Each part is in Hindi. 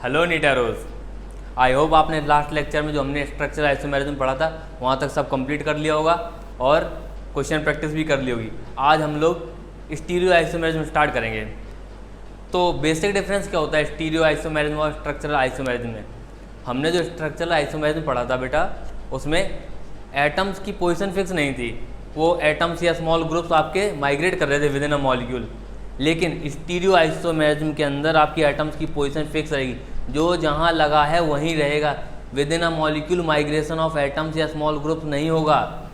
हेलो नीटारोज। आई होप आपने लास्ट लेक्चर में जो हमने स्ट्रक्चरल आइसोमेरिज्म पढ़ा था वहाँ तक सब कंप्लीट कर लिया होगा और क्वेश्चन प्रैक्टिस भी कर ली होगी। आज हम लोग स्टीरियो आइसोमेरिज्म स्टार्ट करेंगे। तो बेसिक डिफरेंस क्या होता है स्टीरियो आइसोमेरिज्म और स्ट्रक्चरल आइसोमेरिज्म में? हमने जो स्ट्रक्चरल आइसोमेरिज्म पढ़ा था बेटा, उसमें एटम्स की पोजीशन फिक्स नहीं थी। वो एटम्स या स्मॉल ग्रुप्स आपके माइग्रेट कर रहे थे विद इन अ मॉलिक्यूल। लेकिन स्टीरियो आइसोमेरिज्म के अंदर आपकी एटम्स की पोजीशन फिक्स रहेगी, जो जहाँ लगा है वहीं रहेगा। With in a molecule migration of atoms या स्मॉल ग्रुप्स नहीं होगा।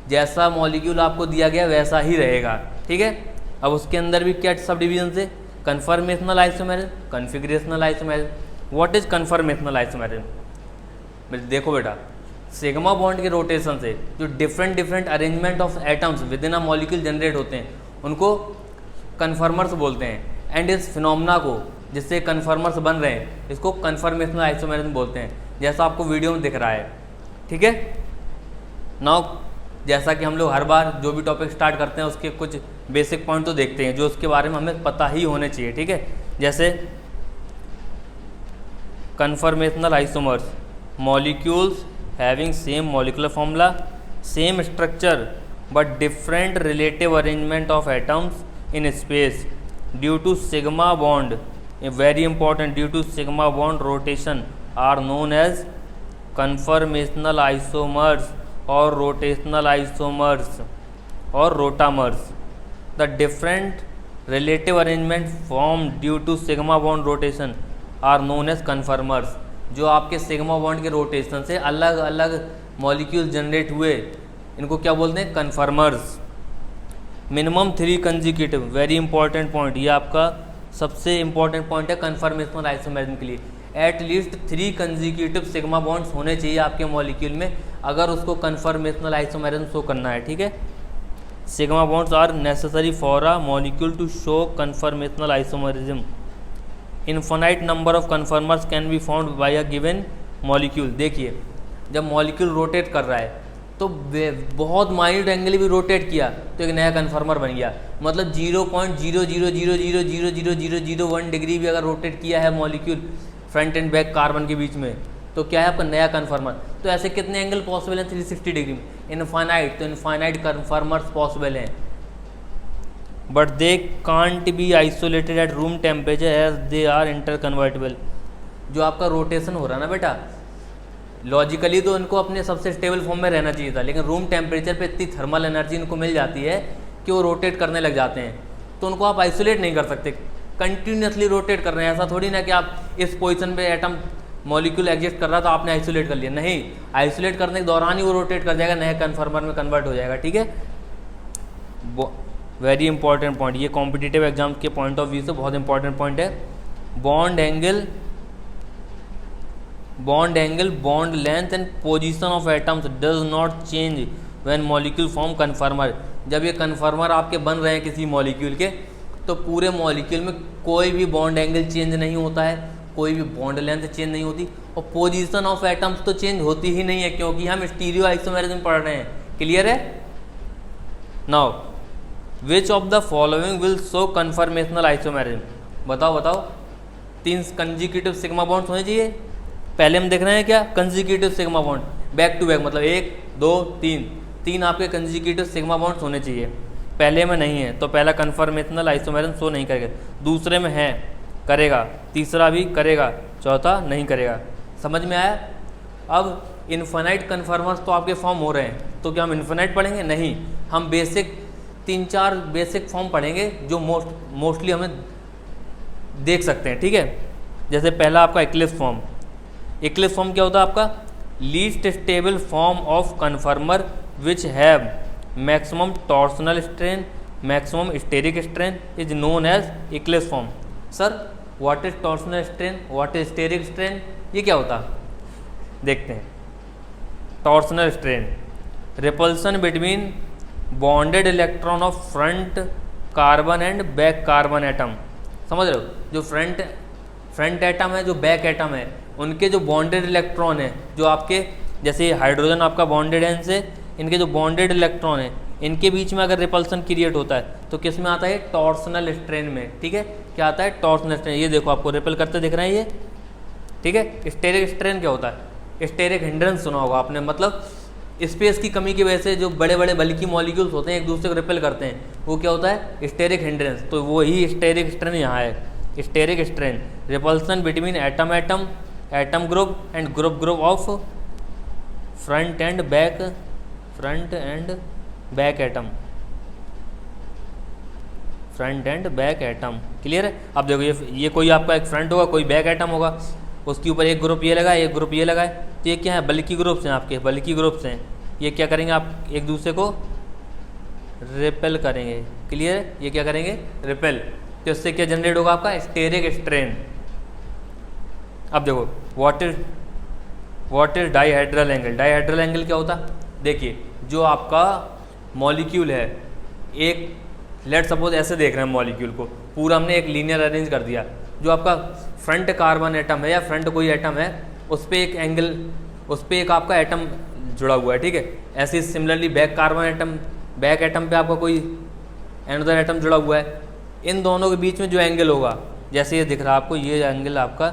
जैसा मॉलिक्यूल आपको दिया गया वैसा ही रहेगा, ठीक है। अब उसके अंदर भी क्या सब डिवीजन से? Conformational isomerism, configurational isomerism. What is conformational isomerism? देखो बेटा, सिग्मा बॉन्ड के रोटेशन से जो different arrangement of atoms within a molecule generate होते हैं उनको कन्फर्मर्स बोलते हैं। एंड इस फिनोमेना को जिससे कन्फर्मर्स बन रहे हैं इसको कन्फर्मेशनल आइसोमेरिज्म बोलते हैं, जैसा आपको वीडियो में दिख रहा है, ठीक है। नाउ जैसा कि हम लोग हर बार जो भी टॉपिक स्टार्ट करते हैं उसके कुछ बेसिक पॉइंट तो देखते हैं जो उसके बारे में हमें पता ही होने चाहिए, ठीक है। जैसे conformational isomers, molecules having same molecular formula, same structure but different relative arrangement of atoms in space due to sigma bond, very important, due to sigma bond rotation are known as conformational isomers or rotational isomers or rotamers. The different relative arrangement formed due to sigma bond rotation are known as conformers. जो आपके सिग्मा बॉन्ड के रोटेशन से अलग अलग मॉलिक्यूल जनरेट हुए इनको क्या बोलते हैं? Conformers. Minimum 3 consecutive, very important point, ये आपका सबसे इंपॉर्टेंट पॉइंट है कन्फर्मेशनल आइसोमेरिज्म के लिए। At least 3 consecutive sigma bonds होने चाहिए आपके मॉलिक्यूल में अगर उसको कन्फर्मेशनल आइसोमेरिज्म शो करना है, ठीक है। Sigma bonds are necessary for a molecule to show conformational isomerism. Infinite number of conformers can be found by a given molecule. देखिए, जब मॉलिक्यूल रोटेट कर रहा है तो बहुत माइन्यूट एंगल भी रोटेट किया तो एक नया कन्फर्मर बन गया। मतलब 0.000000001 डिग्री भी अगर रोटेट किया है molecule front and back carbon के बीच में तो क्या है आपका नया कन्फर्मर। तो ऐसे कितने एंगल पॉसिबल हैं 360 डिग्री में? इनफाइनाइट। तो इनफाइनाइट कन्फर्मर्स पॉसिबल हैं, but they can't be isolated at room temperature as they are interconvertible. जो आपका रोटेशन हो रहा है ना बेटा, लॉजिकली तो इनको अपने सबसे स्टेबल फॉर्म में रहना चाहिए था, लेकिन रूम टेम्परेचर पे इतनी थर्मल एनर्जी इनको मिल जाती है कि वो रोटेट करने लग जाते हैं। तो उनको आप आइसोलेट नहीं कर सकते, कंटिन्यूसली रोटेट कर रहे हैं। ऐसा थोड़ी ना कि आप इस पोजीशन पे एटम मॉलिक्यूल एग्जिस्ट कर रहा तो आपने आइसोलेट कर लिया, नहीं। आइसोलेट करने के दौरान ही वो रोटेट कर जाएगा, नए कन्फर्मर में कन्वर्ट हो जाएगा, ठीक है। वेरी इंपॉर्टेंट पॉइंट, ये कॉम्पिटिटिव एग्जाम के पॉइंट ऑफ व्यू से बहुत इंपॉर्टेंट पॉइंट है। Bond angle, bond length and position of atoms does not change when molecule form conformer। जब ये कन्फर्मर आपके बन रहे हैं किसी मॉलिक्यूल के तो पूरे मॉलिक्यूल में कोई भी बॉन्ड एंगल चेंज नहीं होता है, कोई भी बॉन्ड लेंथ चेंज नहीं होती और पोजीशन ऑफ एटम्स तो चेंज होती ही नहीं है, क्योंकि हम स्टीरियो आइसोमेरिज्म पढ़ रहे हैं। क्लियर है? Now which of the following will show conformational isomerism? बताओ 3 कंजिक्यूटिव सिग्मा बॉन्ड्स होने चाहिए। पहले हम देख रहे हैं क्या? Consecutive sigma bond, back to back, मतलब 1 2 3 आपके कंजिक्यूटिव सिग्मा बॉन्ड्स होने चाहिए। पहले में नहीं है तो पहला कन्फर्मेशनल आइसोमेरिज्म शो नहीं करेगा, दूसरे में है करेगा, तीसरा भी करेगा, चौथा नहीं करेगा। समझ में आया? अब इनफाइनाइट कन्फर्मर्स तो आपके फॉर्म हो रहे हैं, तो क्या हम इनफाइनाइट पढ़ेंगे? नहीं, हम बेसिक 3-4 बेसिक फॉर्म पढ़ेंगे जो मोस्टली हमें देख सकते हैं, ठीक है। जैसे पहला आपका एक्लिप्स फॉर्म। एक्लिप्स फॉर्म क्या होता है आपका? Least stable form of conformer which have maximum torsional strain, maximum steric strain is known as eclipse form. Sir what is torsional strain, what is steric strain, ये क्या होता है? देखते हैं। Torsional strain, repulsion between bonded electron of front carbon and back carbon atom. समझ रहे हो? जो फ्रंट एटम है, जो बैक एटम है, उनके जो बॉन्डेड इलेक्ट्रॉन है, जो आपके जैसे हाइड्रोजन आपका बॉन्डेड है इनसे, इनके जो बॉन्डेड इलेक्ट्रॉन है इनके बीच में अगर रिपल्सन क्रिएट होता है तो किस में आता है? टॉर्सनल स्ट्रेन में, ठीक है। क्या आता है? Torsional strain. ये देखो आपको रिपल करते दिख रहे हैं, ठीक है। स्टेरिक स्ट्रेन क्या होता है? स्टेरिक हिंड्रेंस सुना होगा आपने, मतलब स्पेस की कमी की वजह से जो बड़े बड़े बल्कि मॉलिक्यूल्स होते हैं एक दूसरे को रिपेल करते हैं, वो क्या होता है? Steric hindrance. तो वो ही स्टेरिक स्ट्रेन यहाँ है, steric strain. Repulsion between atom atom, atom group and group group of front and back atom, front and back atom. Clear है? अब देखो ये कोई आपका एक फ्रंट होगा, कोई बैक एटम होगा, उसके ऊपर एक ग्रुप ये लगा है, एक ग्रुप ये लगा है, तो ये क्या है? बल्कि ग्रुप्स हैं आपके, बल्कि ग्रुप्स हैं। ये क्या करेंगे? आप एक दूसरे को रिपेल करेंगे। क्लियर है? ये क्या करेंगे? रिपेल। तो इससे क्या जनरेट होगा? आपका स्टेरिक स्ट्रेन। अब देखो what is dihedral angle. Dihedral angle क्या होता? देखिए, जो आपका मॉलिक्यूल है, एक लेट सपोज ऐसे देख रहे हैं मॉलिक्यूल को, पूरा हमने एक लीनियर अरेंज कर दिया। जो आपका फ्रंट कार्बन एटम है या फ्रंट कोई एटम है, उस पर एक एंगल, उस पर एक आपका एटम जुड़ा हुआ है, ठीक है। ऐसे similarly back carbon atom, back atom पे आपका कोई अनदर एटम जुड़ा हुआ है। इन दोनों के बीच में जो एंगल होगा, जैसे ये दिख रहा है आपको, ये एंगल आपका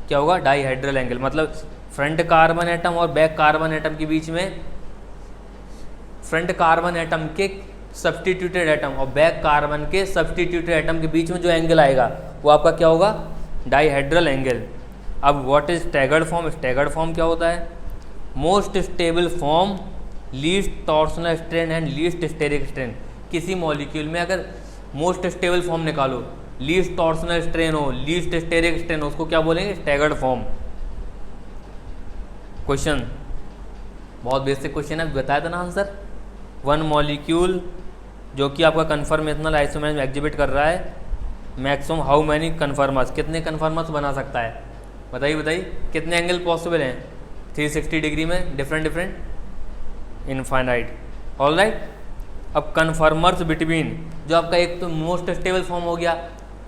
क्या होगा? Dihedral angle. मतलब फ्रंट कार्बन एटम और बैक कार्बन एटम के बीच में, फ्रंट कार्बन एटम के सब्सटीट्यूटेड एटम और बैक कार्बन के सब्सटीट्यूटेड एटम के बीच में जो एंगल आएगा वो आपका क्या होगा? Dihedral angle. अब what is staggered form. Staggered form क्या होता है? Most stable form, least torsional strain and least steric strain. किसी मॉलिक्यूल में अगर मोस्ट स्टेबल फॉर्म निकालो, लीस्ट टॉर्सनल स्ट्रेन हो, लीस्ट स्टेरिक स्ट्रेन हो, उसको क्या बोलेंगे? Staggered form. क्वेश्चन बहुत बेसिक क्वेश्चन है, बताया था ना आंसर। वन मॉलिक्यूल जो कि आपका कन्फर्मेशनल आइसोमेरिज्म में एग्जिबिट कर रहा है, मैक्सिमम हाउ मैनी कन्फर्मर्स, कितने कन्फर्मर्स बना सकता है? बताइए कितने एंगल पॉसिबल हैं 360 डिग्री में, डिफरेंट इनफाइनाइट। ऑलराइट। अब कन्फर्मर्स बिटवीन, जो आपका एक तो मोस्ट स्टेबल फॉर्म हो गया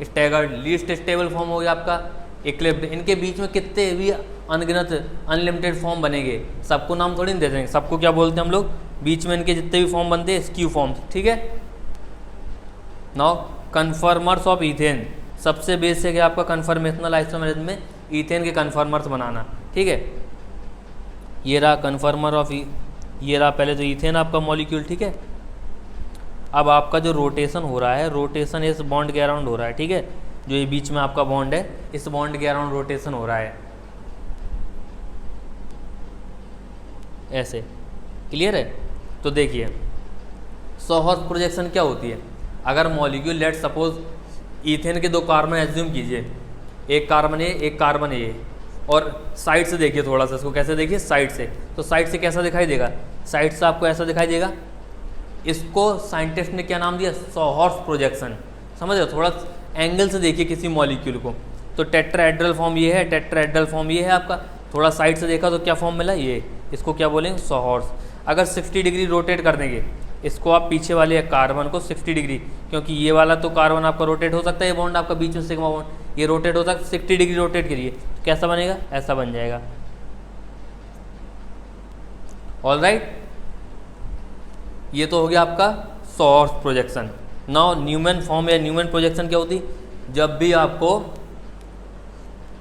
स्टैगर्ड, लीस्ट स्टेबल फॉर्म हो गया आपका इक्लिप्ड, इनके बीच में कितने भी अनगिनत अनलिमिटेड फॉर्म बनेंगे। सबको नाम थोड़ी नहीं दे देंगे, सबको क्या बोलते हैं हम लोग? बीच में इनके जितने भी फॉर्म बनते हैं स्क्यू फॉर्म्स, ठीक है। नाउ कन्फर्मर्स ऑफ ईथेन, सबसे बेसिक है आपका कन्फर्मेशनल आइसोमेरिज्म में ईथेन के कन्फर्मर्स बनाना, ठीक है। ये रहा कन्फर्मर ऑफ ये रहा पहले तो ईथेन आपका मॉलिक्यूल, ठीक है। अब आपका जो रोटेशन हो रहा है, रोटेशन इस बॉन्ड के अराउंड हो रहा है, ठीक है। जो ये बीच में आपका बॉन्ड है, इस बॉन्ड के अराउंड रोटेशन हो रहा है ऐसे। क्लियर है? तो देखिए सोहर्स प्रोजेक्शन क्या होती है। अगर मॉलिक्यूल लेट सपोज ईथेन के दो कार्बन एज्यूम कीजिए, एक कार्बन ए एक कार्बन ए, और साइड से देखिए थोड़ा सा इसको, कैसे देखिए? साइड से। तो साइड से कैसा दिखाई देगा? साइड से आपको ऐसा दिखाई देगा। इसको साइंटिस्ट ने क्या नाम दिया? Sawhorse projection. समझ रहे हो? थोड़ा एंगल से देखिए किसी मॉलिक्यूल को। तो टेट्राहेड्रल फॉर्म ये है, टेट्राहेड्रल फॉर्म ये है आपका। थोड़ा साइड से देखा तो क्या फॉर्म मिला? ये। इसको क्या बोलेंगे? सोहर्स। अगर 60 डिग्री रोटेट कर देंगे इसको, आप पीछे वाले कार्बन को 60 डिग्री, क्योंकि ये वाला तो कार्बन आपका रोटेट हो सकता है, ये बॉन्ड आपका बीच में सिग्मा बॉन्ड, ये रोटेट होता है 60 डिग्री रोटेट करिए, तो कैसा बनेगा? ऐसा बन जाएगा। ऑलराइट, ये तो हो गया आपका sawhorse projection. Now Newman form या न्यूमैन प्रोजेक्शन क्या होती? जब भी आपको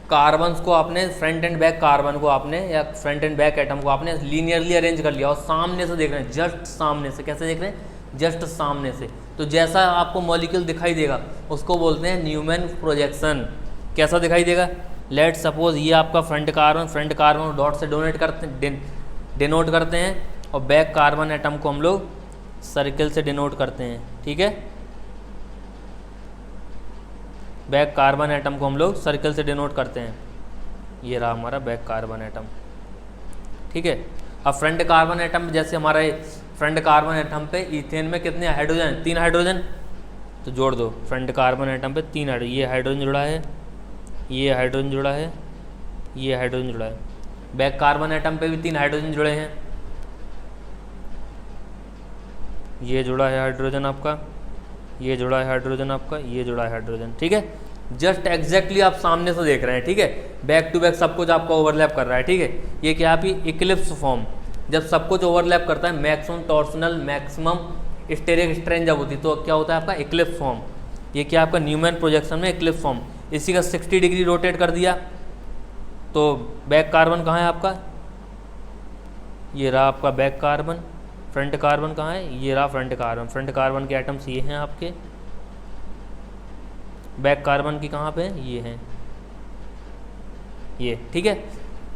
कार्बन्स को आपने फ्रंट एंड बैक कार्बन को आपने या फ्रंट एंड बैक एटम को आपने लीनियरली अरेंज कर लिया और सामने से देख रहे हैं, जस्ट सामने से। कैसे देख रहे हैं? जस्ट सामने से। तो जैसा आपको मॉलिक्यूल दिखाई देगा उसको बोलते हैं न्यूमैन प्रोजेक्शन। कैसा दिखाई देगा? लेट सपोज ये आपका फ्रंट कार्बन डॉट से डिनोट करते हैं, और बैक कार्बन एटम को हम लोग सर्कल से डिनोट करते हैं, ठीक है। बैक कार्बन एटम को हम लोग सर्कल से डिनोट करते हैं। ये रहा हमारा बैक कार्बन एटम, ठीक है। अब फ्रंट कार्बन एटम, जैसे हमारा फ्रंट कार्बन एटम पे ईथेन में कितने हाइड्रोजन? 3 हाइड्रोजन। तो जोड़ दो, फ्रंट कार्बन एटम पे 3 हाइड्रोजन। ये हाइड्रोजन जुड़ा है, ये हाइड्रोजन जुड़ा है, ये हाइड्रोजन जुड़ा है। बैक कार्बन एटम पे भी 3 हाइड्रोजन जुड़े हैं। ये जुड़ा है हाइड्रोजन आपका, ये जुड़ा है हाइड्रोजन आपका, ये जुड़ा है हाइड्रोजन, ठीक है। जस्ट एग्जैक्टली आप सामने से देख रहे हैं, ठीक है। बैक टू बैक सब कुछ आपका ओवरलैप कर रहा है, ठीक है। ये क्या है? Eclipse form. जब सब कुछ ओवरलैप करता है, maximum torsional maximum steric strain जब होती है, तो क्या होता है आपका? Eclipse form. ये क्या आपका न्यूमैन प्रोजेक्शन में इक्लिप्स फॉर्म। इसी का 60 डिग्री रोटेट कर दिया, तो बैक कार्बन कहाँ है आपका, ये रहा आपका बैक कार्बन। फ्रंट कार्बन कहाँ है, ये रहा फ्रंट कार्बन। फ्रंट कार्बन के एटम्स ये हैं आपके, बैक कार्बन की कहाँ पे हैं, ये हैं ये, ठीक है।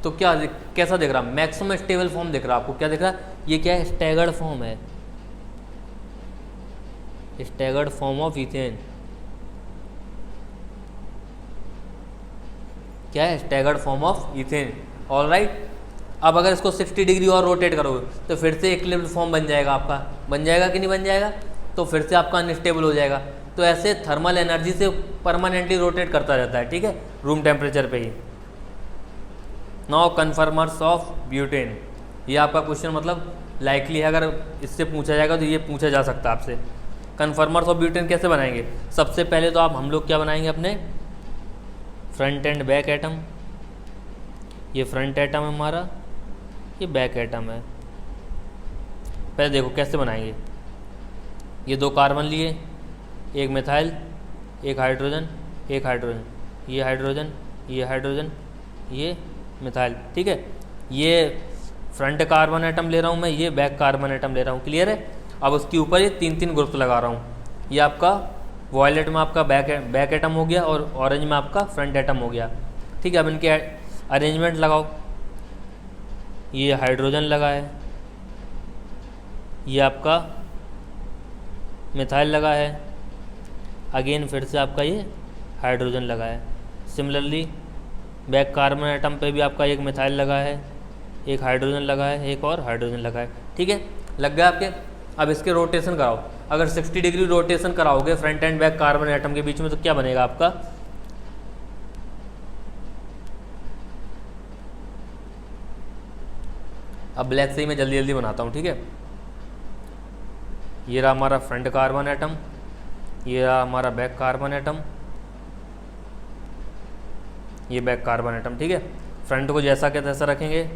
तो क्या कैसा दिख रहा, मैक्सिमम स्टेबल फॉर्म दिख रहा आपको, क्या दिख रहा, ये क्या है, स्टैगर्ड फॉर्म है, स्टैगर्ड फॉर्म ऑफ इथेन, क्या है, staggered form of ethane. Alright, अब अगर इसको 60 डिग्री और रोटेट करोगे तो फिर से इक्विलिब्रियम फॉर्म बन जाएगा आपका, बन जाएगा कि नहीं बन जाएगा, तो फिर से आपका अनस्टेबल हो जाएगा। तो ऐसे थर्मल एनर्जी से परमानेंटली रोटेट करता रहता है, ठीक है, रूम टेम्परेचर पे ही। नाउ कन्फर्मर्स ऑफ ब्यूटेन, ये आपका क्वेश्चन मतलब लाइकली है, अगर इससे पूछा जाएगा तो ये पूछा जा सकता है आपसे। कन्फर्मर्स ऑफ ब्यूटेन कैसे बनाएंगे, सबसे पहले तो हम लोग क्या बनाएंगे, अपने फ्रंट एंड बैक एटम, ये फ्रंट एटम है हमारा, ये बैक एटम है। पहले देखो कैसे बनाएंगे, ये 2 कार्बन लिए, एक मिथाइल, एक हाइड्रोजन, एक हाइड्रोजन, ये हाइड्रोजन, ये हाइड्रोजन, ये मिथाइल, ठीक है। ये फ्रंट कार्बन एटम ले रहा हूँ मैं, ये बैक कार्बन एटम ले रहा हूँ, क्लियर है। अब उसके ऊपर ये 3 ग्रुप लगा रहा हूँ, ये आपका वॉयलेट में आपका बैक एटम हो गया और ऑरेंज में आपका फ्रंट एटम हो गया, ठीक है। अब इनके अरेंजमेंट लगाओ, ये हाइड्रोजन लगा है, ये आपका मिथाइल लगा है, अगेन फिर से आपका ये हाइड्रोजन लगा है। सिमिलरली बैक कार्बन एटम पे भी आपका एक मिथाइल लगा है, एक हाइड्रोजन लगा है, एक और हाइड्रोजन लगा है, ठीक है, लग गया आपके। अब इसके रोटेशन कराओ, अगर 60 डिग्री रोटेशन कराओगे front and back carbon atom के बीच में तो क्या बनेगा आपका, अब ब्लैक से ही मैं जल्दी जल्दी बनाता हूँ, ठीक है। ये रहा हमारा फ्रंट कार्बन एटम, ये रहा हमारा बैक कार्बन एटम, ये बैक कार्बन एटम, ठीक है। फ्रंट को जैसा के तैसा रखेंगे,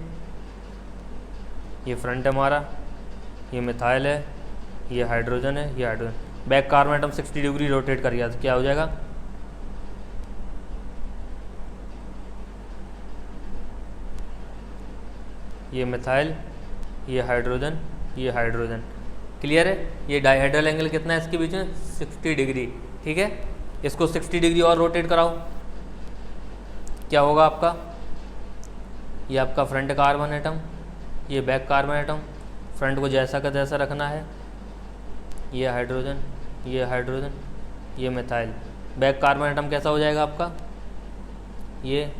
ये फ्रंट हमारा, ये मिथाइल है, ये हाइड्रोजन है, ये hydrogen. Back carbon atom 60 degree rotate कर गया तो क्या हो जाएगा, ये मिथाइल, ये हाइड्रोजन, ये हाइड्रोजन, क्लियर है। ये डायहेड्रल एंगल कितना है इसके बीच में, 60 डिग्री, ठीक है। इसको 60 डिग्री और रोटेट कराओ, क्या होगा आपका, ये आपका फ्रंट कार्बन एटम, ये बैक कार्बन एटम, फ्रंट को जैसा का तैसा रखना है, ये हाइड्रोजन, ये हाइड्रोजन, ये मिथाइल। बैक कार्बन एटम कैसा हो जाएगा आपका, ये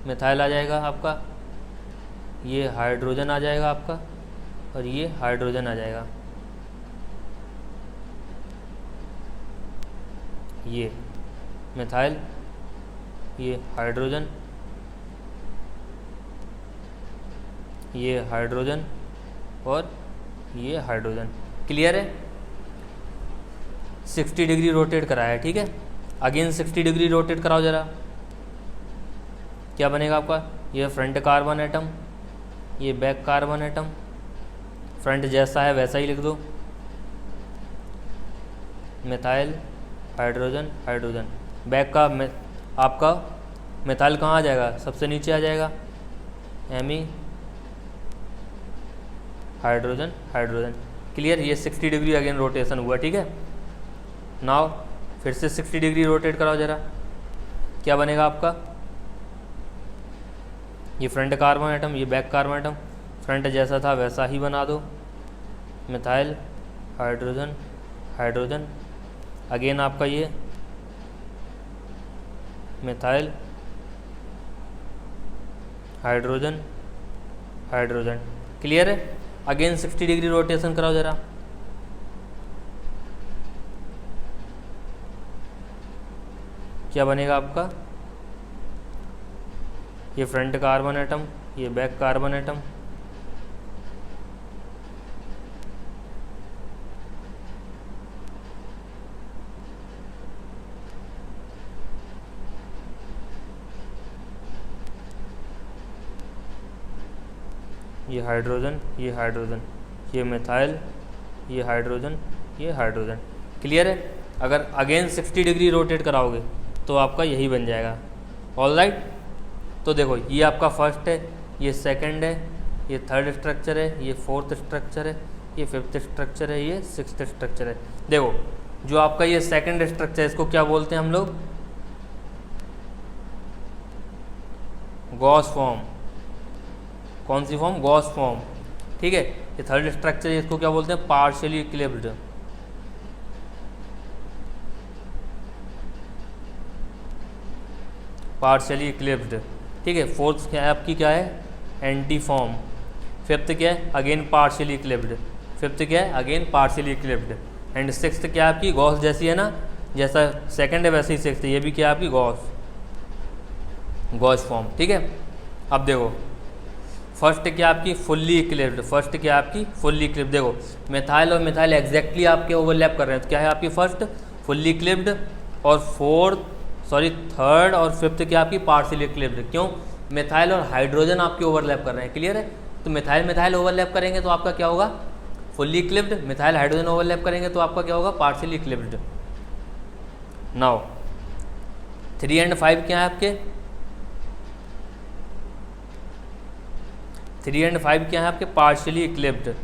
मिथाइल आ जाएगा आपका, ये हाइड्रोजन आ जाएगा आपका, और ये हाइड्रोजन आ जाएगा, ये मिथाइल, ये हाइड्रोजन, ये हाइड्रोजन, और ये हाइड्रोजन, क्लियर है। 60 डिग्री रोटेट कराया है, ठीक है। अगेन 60 डिग्री रोटेट कराओ ज़रा, क्या बनेगा आपका, ये फ्रंट कार्बन एटम, ये बैक कार्बन एटम, फ्रंट जैसा है वैसा ही लिख दो, मिथाइल, हाइड्रोजन, हाइड्रोजन। बैक का आपका मिथाइल कहाँ आ जाएगा, सबसे नीचे आ जाएगा, एमी, हाइड्रोजन, हाइड्रोजन, क्लियर। ये 60 डिग्री अगेन रोटेशन हुआ, ठीक है। नाउ फिर से 60 डिग्री रोटेट कराओ ज़रा, क्या बनेगा आपका, ये फ्रंट कार्बन एटम, ये बैक कार्बन एटम, फ्रंट जैसा था वैसा ही बना दो, मिथाइल, हाइड्रोजन, हाइड्रोजन, अगेन आपका ये मिथाइल, हाइड्रोजन, हाइड्रोजन, क्लियर है। अगेन 60 डिग्री रोटेशन कराओ ज़रा, क्या बनेगा आपका, ये फ्रंट कार्बन एटम, ये बैक कार्बन एटम, ये हाइड्रोजन, ये हाइड्रोजन, ये मिथाइल, ये हाइड्रोजन, ये हाइड्रोजन, क्लियर है। अगर अगेन 60 डिग्री रोटेट कराओगे तो आपका यही बन जाएगा, ऑलराइट। तो देखो ये आपका फर्स्ट है, ये सेकंड है, ये थर्ड स्ट्रक्चर है, ये फोर्थ स्ट्रक्चर है, ये फिफ्थ स्ट्रक्चर है, ये सिक्स्थ स्ट्रक्चर है। देखो जो आपका ये सेकंड स्ट्रक्चर है इसको क्या बोलते हैं हम लोग? Gauss form. कौन सी फॉर्म? Gauss form. ठीक है। ये थर्ड स्ट्रक्चर है, इसको क्या बोलते हैं? Partially eclipsed. Partially eclipsed. ठीक है। फोर्थ क्या है आपकी? क्या है? Anti form. फिफ्थ क्या है? Again partially eclipsed. फिफ्थ क्या है? Again partially eclipsed. And sixth क्या है आपकी? गॉस जैसी है ना, जैसा सेकंड है वैसे ही सिक्स्थ, ये भी क्या है आपकी? Gauss form. ठीक है। अब देखो फर्स्ट क्या आपकी? Fully eclipsed. फर्स्ट क्या आपकी? Fully eclipsed. देखो मिथाइल और मिथाइल एग्जैक्टली आपके ओवरलैप कर रहे हैं, तो क्या है आपकी? फर्स्ट फुल्ली इक्लिप्स्ड, और थर्ड और फिफ्थ क्या आपकी? Partially eclipsed. क्यों? मिथाइल और हाइड्रोजन आपके ओवरलैप कर रहे हैं। क्लियर है? तो मिथाइल ओवरलैप करेंगे तो आपका क्या होगा? Fully eclipsed. Methyl hydrogen overlap करेंगे तो आपका क्या होगा? Partially eclipsed. नाउ 3 एंड 5 क्या है आपके? 3 एंड 5 क्या है आपके? Partially eclipsed.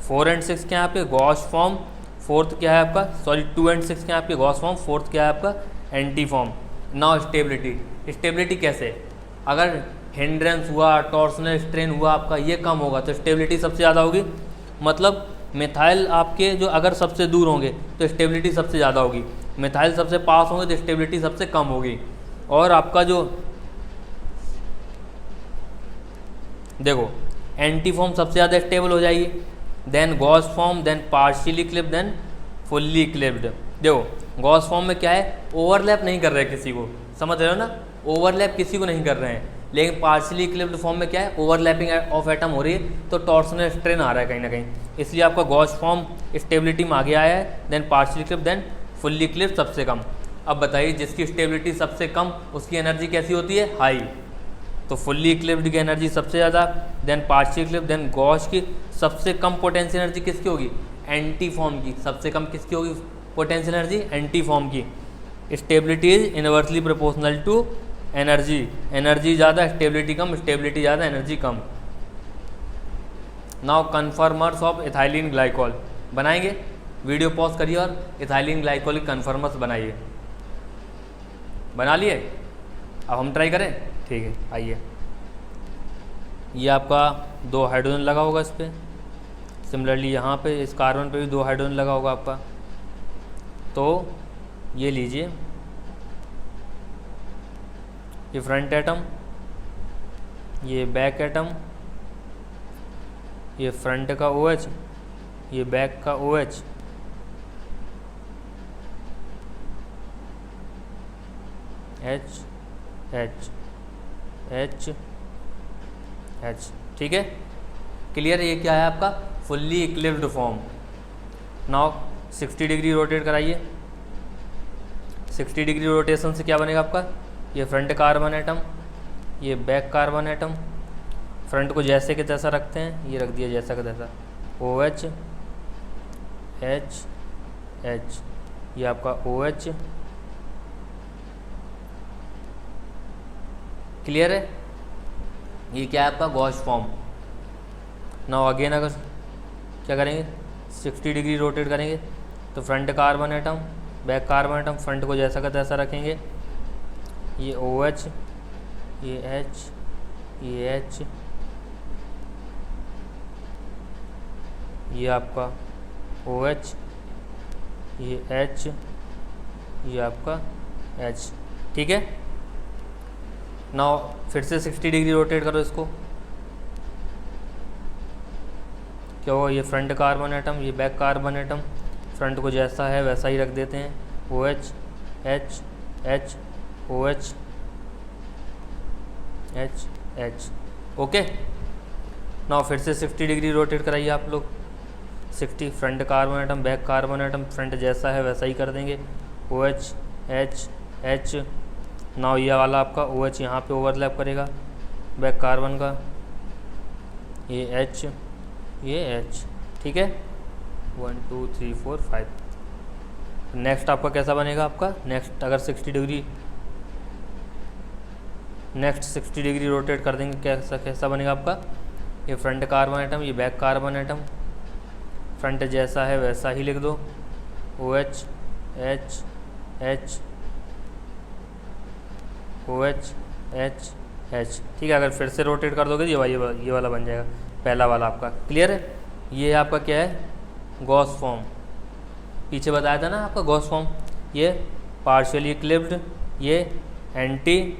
4 एंड 6 क्या है आपके? Gauss form. फोर्थ क्या है आपका? 2 एंड 6 क्या है आपके? Gauss form. फोर्थ क्या है आपका? Anti form. नाउ स्टेबिलिटी कैसे? अगर हिंड्रेंस हुआ, टॉर्सनल स्ट्रेन हुआ आपका, ये कम होगा तो स्टेबिलिटी सबसे ज़्यादा होगी। मतलब मिथाइल आपके जो अगर सबसे दूर होंगे तो स्टेबिलिटी सबसे ज़्यादा होगी, मिथाइल सबसे पास होंगे तो स्टेबिलिटी सबसे कम होगी। और आपका जो देखो एंटी फॉर्म सबसे ज़्यादा स्टेबल हो जाएगी, then gauche form, then partially eclipsed, then fully eclipsed. देखो गॉस फॉर्म में क्या है? ओवरलैप नहीं कर रहे किसी को, समझ रहे हो ना? ओवरलैप किसी को नहीं कर रहे हैं। लेकिन पार्शियली इक्लिप्स्ड फॉर्म में क्या है? ओवरलैपिंग ऑफ एटम हो रही है, तो टॉर्सनल स्ट्रेन आ रहा है कहीं ना कहीं, इसलिए आपका गॉस फॉर्म स्टेबिलिटी में आगे आया है, then partially eclipsed, then fully eclipsed सबसे कम। अब बताइए जिसकी स्टेबिलिटी सबसे कम उसकी एनर्जी कैसी होती है? हाई। तो फुल्ली इक्लिप्स्ड की एनर्जी सबसे ज़्यादा, then partially eclipsed, then gauche की सबसे कम पोटेंशियल एनर्जी किसकी होगी? एंटी फॉर्म की। सबसे कम किसकी होगी पोटेंशियल एनर्जी? एंटी फॉर्म की। Stability is inversely proportional to energy. Energy ज़्यादा, स्टेबिलिटी कम, स्टेबिलिटी ज़्यादा, एनर्जी कम। Now conformers of ethylene glycol बनाएंगे। वीडियो पॉज करिए और इथाइलिन ग्लाइकॉल के कन्फर्मर्स बनाइए। बना लिए? अब हम ट्राई करें? ठीक है, आइए। ये आपका 2 हाइड्रोजन लगा होगा इस पर, सिमिलरली यहाँ पे इस कार्बन पे भी 2 हाइड्रोजन लगा होगा आपका। तो ये लीजिए, ये फ्रंट एटम, ये बैक एटम, ये फ्रंट का OH, ये बैक का OH, H H H H। ठीक है, क्लियर? ये क्या है आपका? Fully eclipsed form. Now 60 degree rotate कराइए। 60 डिग्री रोटेशन से क्या बनेगा आपका? ये फ्रंट कार्बन एटम, ये बैक कार्बन एटम, फ्रंट को जैसे के तैसा रखते हैं, ये रख दिया जैसा का तैसा, OH H H, ये आपका OH। क्लियर है? ये क्या है आपका? Gauss form. नाउ अगेन अगर क्या करेंगे? 60 डिग्री रोटेट करेंगे तो front carbon atom, back carbon atom, front को जैसा का तैसा रखेंगे, ये OH, ये H, ये H, ये आपका OH, ये H, ये आपका H। ठीक है। नाउ फिर से 60 डिग्री रोटेट करो इसको, क्या होगा? ये फ्रंट कार्बन एटम, ये बैक कार्बन एटम, फ्रंट को जैसा है वैसा ही रख देते हैं, OH H H OH H H। Okay. Now फिर से 60 डिग्री रोटेट कराइए आप लोग। 60, front carbon atom, back carbon atom, front जैसा है वैसा ही कर देंगे, OH H H। नाउ ये वाला आपका OH यहाँ पे ओवरलैप करेगा बैक कार्बन का, ये H, ये H। ठीक है, 1 2 3 4 5। नेक्स्ट आपका कैसा बनेगा? आपका नेक्स्ट अगर 60 डिग्री, नेक्स्ट 60 डिग्री रोटेट कर देंगे, कैसा कैसा बनेगा आपका, ये फ्रंट कार्बन एटम, ये बैक कार्बन एटम, फ्रंट जैसा है वैसा ही लिख दो, OH H H OH H H, ठीक है। अगर फिर से रोटेट कर दोगे तो ये वाला बन जाएगा, पहला वाला आपका, क्लियर है। ये आपका क्या है, गॉस फॉर्म, पीछे बताया था ना आपका गॉस फॉर्म, ये पार्शियली इक्लिप्ड, ये एंटी,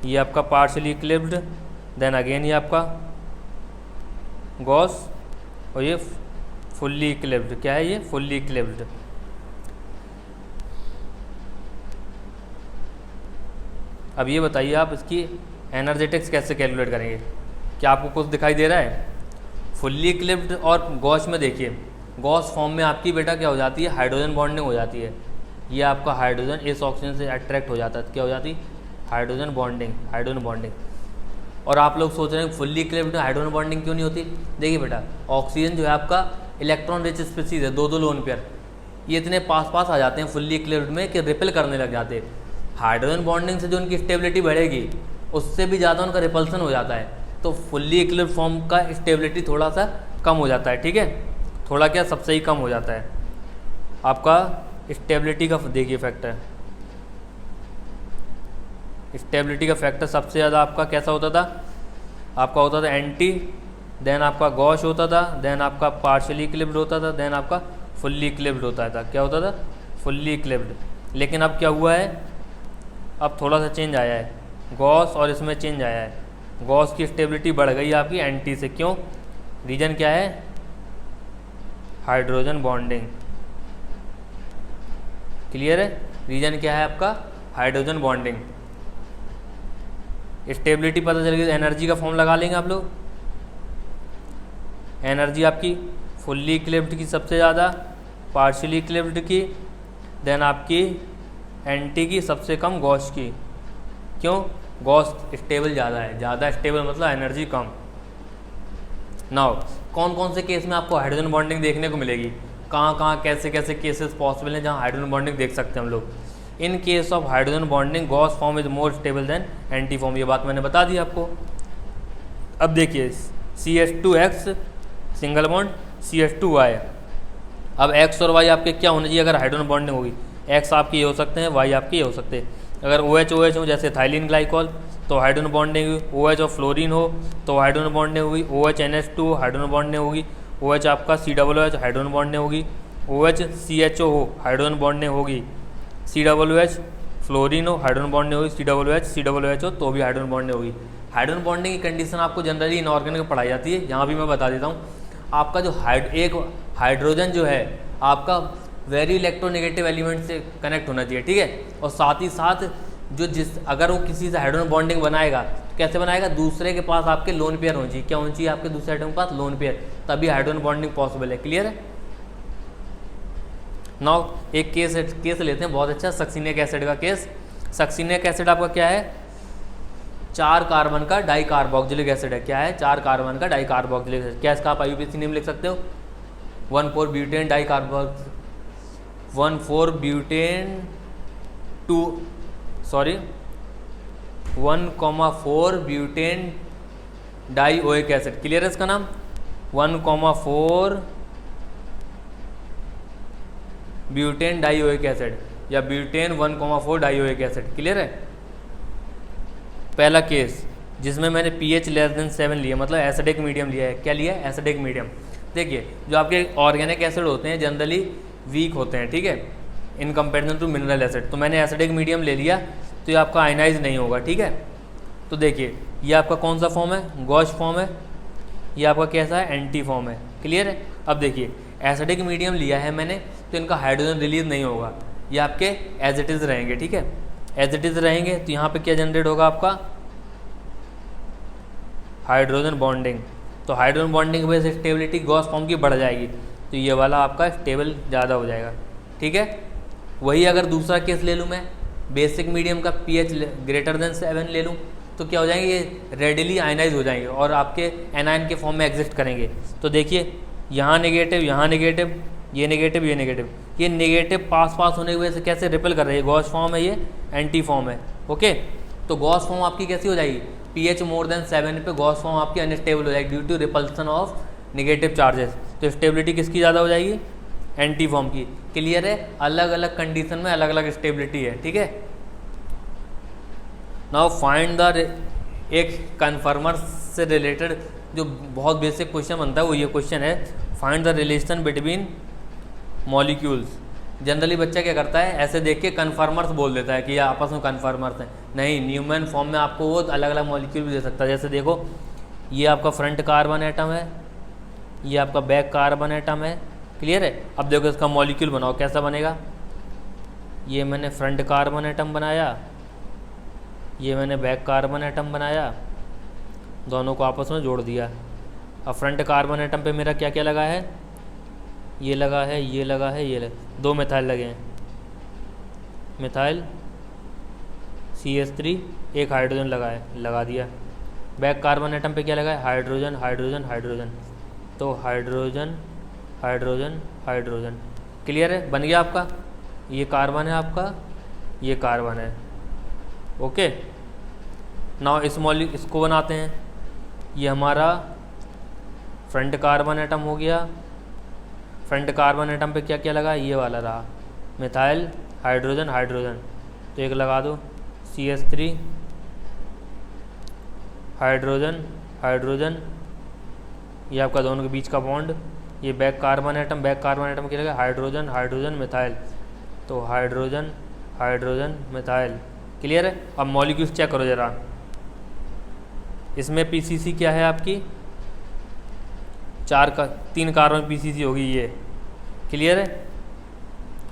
ये आपका पार्शियली इक्लिप्ड, देन अगेन ये आपका गॉस, और ये फुल्ली इक्लिप्ड, क्या है ये, फुल्ली इक्लिप्ड। अब ये बताइए आप इसकी एनर्जेटिक्स कैसे कैलकुलेट करेंगे, क्या आपको कुछ दिखाई दे रहा है। फुल्ली इक्लिप्ड और गॉस में देखिए, गॉस फॉर्म में आपकी बेटा क्या हो जाती है, हाइड्रोजन बॉन्डिंग हो जाती है, ये आपका हाइड्रोजन इस ऑक्सीजन से अट्रैक्ट हो जाता है, क्या हो जाती है, हाइड्रोजन बॉन्डिंग। और आप लोग सोच रहे हैं फुल्ली इक्लिप्ड हाइड्रोजन बॉन्डिंग क्यों नहीं होती। देखिए बेटा, ऑक्सीजन जो है आपका इलेक्ट्रॉन रिच स्पीसीज है, 2-2 लोन पेयर, ये इतने पास आ जाते हैं फुल्ली इक्लिप्ड में कि रिपेल करने लग जाते हैं। हाइड्रोजन बॉन्डिंग से जो उनकी स्टेबिलिटी बढ़ेगी उससे भी ज़्यादा उनका रिपल्सन हो जाता है, तो फुल्ली इक्लिप्ड फॉर्म का स्टेबिलिटी थोड़ा सा कम हो जाता है, ठीक है, थोड़ा क्या सबसे ही कम हो जाता है। आपका स्टेबिलिटी का देखिए फैक्टर, स्टेबिलिटी का फैक्टर सबसे ज़्यादा आपका कैसा होता था, आपका होता था एंटी, देन आपका गॉश होता था, देन आपका पार्शियली इक्लिप्ड होता था, देन आपका फुल्ली इक्लिप्ड होता था, क्या होता था, फुल्ली इक्लिप्ड। लेकिन अब क्या हुआ है, अब थोड़ा सा चेंज आया है, गॉस और इसमें चेंज आया है, गॉस की स्टेबिलिटी बढ़ गई आपकी एंटी से, क्यों, रीजन क्या है, हाइड्रोजन बॉन्डिंग, क्लियर है, रीजन क्या है आपका, हाइड्रोजन बॉन्डिंग। स्टेबिलिटी पता चल गई तो एनर्जी का फॉर्म लगा लेंगे आप लोग। एनर्जी आपकी फुल्ली इक्लिप्ड की सबसे ज़्यादा, पार्शियली इक्लिप्ड की, देन आपकी एंटी की, सबसे कम गॉस की, क्यों, गॉस स्टेबल ज़्यादा है, ज़्यादा स्टेबल मतलब एनर्जी कम। नाउ कौन कौन से केस में आपको हाइड्रोजन बॉन्डिंग देखने को मिलेगी, कहाँ कैसे कैसे केसेस पॉसिबल हैं जहाँ हाइड्रोजन बॉन्डिंग देख सकते हैं हम लोग। इन case of hydrogen bonding Gauss form is more stable then anti form, ये बात मैंने बता दी आपको। अब देखिए CH2X सिंगल बॉन्ड CH2Y, अब X और Y आपके क्या होने चाहिए अगर हाइड्रोजन बॉन्डिंग होगी, X आपके ये हो सकते हैं, Y आपके ये हो सकते हैं। अगर OH हो जैसे थाइलिन ग्लाइकॉल तो हाइड्रोजन बॉन्डिंग होगी, OH और फ्लोरीन हो तो हाइड्रोजन बॉन्डिंग होगी, OH NH2 हाइड्रोजन बॉन्डिंग होगी, OH आपका COOH हाइड्रोजन बॉन्डिंग होगी, OH CHO हो हाइड्रोजन बॉन्डिंग होगी, COOH फ्लोरीन हो हाइड्रोजन बॉन्डिंग होगी, COOH हो तो भी हाइड्रोजन बॉन्डिंग होगी। हाइड्रोजन बॉन्डिंग की कंडीशन आपको जनरली इनऑर्गेनिक में पढ़ाई जाती है, यहाँ भी मैं बता देता हूँ। आपका जो एक हाइड्रोजन जो है आपका वेरी इलेक्ट्रोनेगेटिव एलिमेंट से कनेक्ट होना चाहिए, ठीक है, और साथ ही साथ अगर वो किसी से हाइड्रोजन बॉन्डिंग बनाएगा तो कैसे बनाएगा, दूसरे के पास आपके लोन पेयर होनी चाहिए, क्या होनी चाहिए आपके दूसरे एटम के पास, लोन पेयर, तभी हाइड्रोजन बॉन्डिंग पॉसिबल है, क्लियर है। नाउ एक केस लेते हैं बहुत अच्छा, सक्सीनिक एसिड का केस। सक्सीनिक एसिड आपका क्या है, 4 कार्बन का डाई कार्बोक्सिलिक एसिड है, क्या है, 4 कार्बन का डाई कार्बोक्सिलिक एसिड, क्या इसका आप IUPAC नेम लिख सकते हो, one four butane di carboxy one four butane one four butane di oic acid, clear है इसका नाम, 1,4-ब्यूटेन डाई ओइक एसिड या butane 1,4 di oic acid, clear है। पहला केस जिसमें मैंने pH <7 लिया, मतलब एसिडिक मीडियम लिया है, क्या लिया है, एसिडिक मीडियम। देखिए जो आपके ऑर्गेनिक एसिड होते हैं जनरली वीक होते हैं, ठीक है, in comparison to mineral acid, तो मैंने एसिडिक मीडियम ले लिया तो ये आपका आयनाइज नहीं होगा, ठीक है। तो देखिए ये आपका कौन सा फॉर्म है, गॉश फॉर्म है, ये आपका कैसा है, एंटी फॉर्म है, क्लियर है। अब देखिए एसिडिक मीडियम लिया है मैंने तो इनका हाइड्रोजन रिलीज नहीं होगा, ये आपके एज इट इज़ रहेंगे, ठीक है, एज इट इज़ रहेंगे। तो यहाँ पे क्या जनरेट होगा आपका, हाइड्रोजन बॉन्डिंग, तो हाइड्रोजन बॉन्डिंग की वजह से स्टेबिलिटी गॉस फॉर्म की बढ़ जाएगी, तो ये वाला आपका स्टेबल ज़्यादा हो जाएगा, ठीक है। वही अगर दूसरा केस ले लूँ मैं, बेसिक मीडियम का pH <7 ले लूँ तो क्या हो जाएंगे, ये रेडिली आयनाइज हो जाएंगे और आपके एनायन के फॉर्म में एग्जिस्ट करेंगे। तो देखिए यहाँ नेगेटिव, यहाँ नेगेटिव, ये नेगेटिव, ये नेगेटिव, ये नेगेटिव पास होने की वजह से कैसे रिपेल कर रही है, गॉस फॉर्म है, ये एंटी फॉर्म है, ओके। तो गॉस फॉर्म आपकी कैसी हो जाएगी, pH मोर देन 7 पे गॉस फॉर्म आपकी अनस्टेबल हो जाएगी due to repulsion of negative charges. तो स्टेबिलिटी किसकी ज़्यादा हो जाएगी, एंटी फॉर्म की। क्लियर है, अलग अलग कंडीशन में अलग अलग स्टेबिलिटी है, ठीक है। नाउ फाइंड द, एक कन्फर्मर से रिलेटेड जो बहुत बेसिक क्वेश्चन बनता है वो ये क्वेश्चन है, find the relation between molecules. Generally बच्चा क्या करता है, ऐसे देख के कन्फर्मर्स बोल देता है कि ये आपस में कन्फर्मर्स हैं। नहीं, न्यूमैन फॉर्म में आपको वो अलग अलग मॉलिक्यूल भी दे सकता है। जैसे देखो, ये आपका फ्रंट कार्बन एटम है, ये आपका बैक कार्बन एटम है। क्लियर है। अब देखो इसका मॉलिक्यूल बनाओ, कैसा बनेगा। ये मैंने फ्रंट कार्बन एटम बनाया, ये मैंने बैक कार्बन एटम बनाया, दोनों को आपस में जोड़ दिया। अब फ्रंट कार्बन एटम पे मेरा क्या क्या लगा है, ये लगा है, ये लगा है, ये लगा, 2 मिथाइल लगे हैं, मिथाइल CH3, एक हाइड्रोजन लगा है, लगा दिया। बैक कार्बन एटम पे क्या लगा है, हाइड्रोजन हाइड्रोजन हाइड्रोजन, तो हाइड्रोजन हाइड्रोजन हाइड्रोजन। क्लियर है, बन गया आपका। ये कार्बन है आपका, ये कार्बन है। ओके, नाउ इसको बनाते हैं। ये हमारा फ्रंट कार्बन एटम हो गया। फ्रंट कार्बन एटम पे क्या क्या लगा, ये वाला रहा, मिथाइल हाइड्रोजन हाइड्रोजन, तो एक लगा दो CH3 हाइड्रोजन हाइड्रोजन, ये आपका दोनों के बीच का बॉन्ड। ये बैक कार्बन एटम क्या लगा, हाइड्रोजन हाइड्रोजन मिथाइल, तो हाइड्रोजन हाइड्रोजन मिथाइल। क्लियर है। अब मॉलिक्यूल्स चेक करो ज़रा, इसमें PCC क्या है आपकी, 3 कार्बन PCC होगी ये। क्लियर है।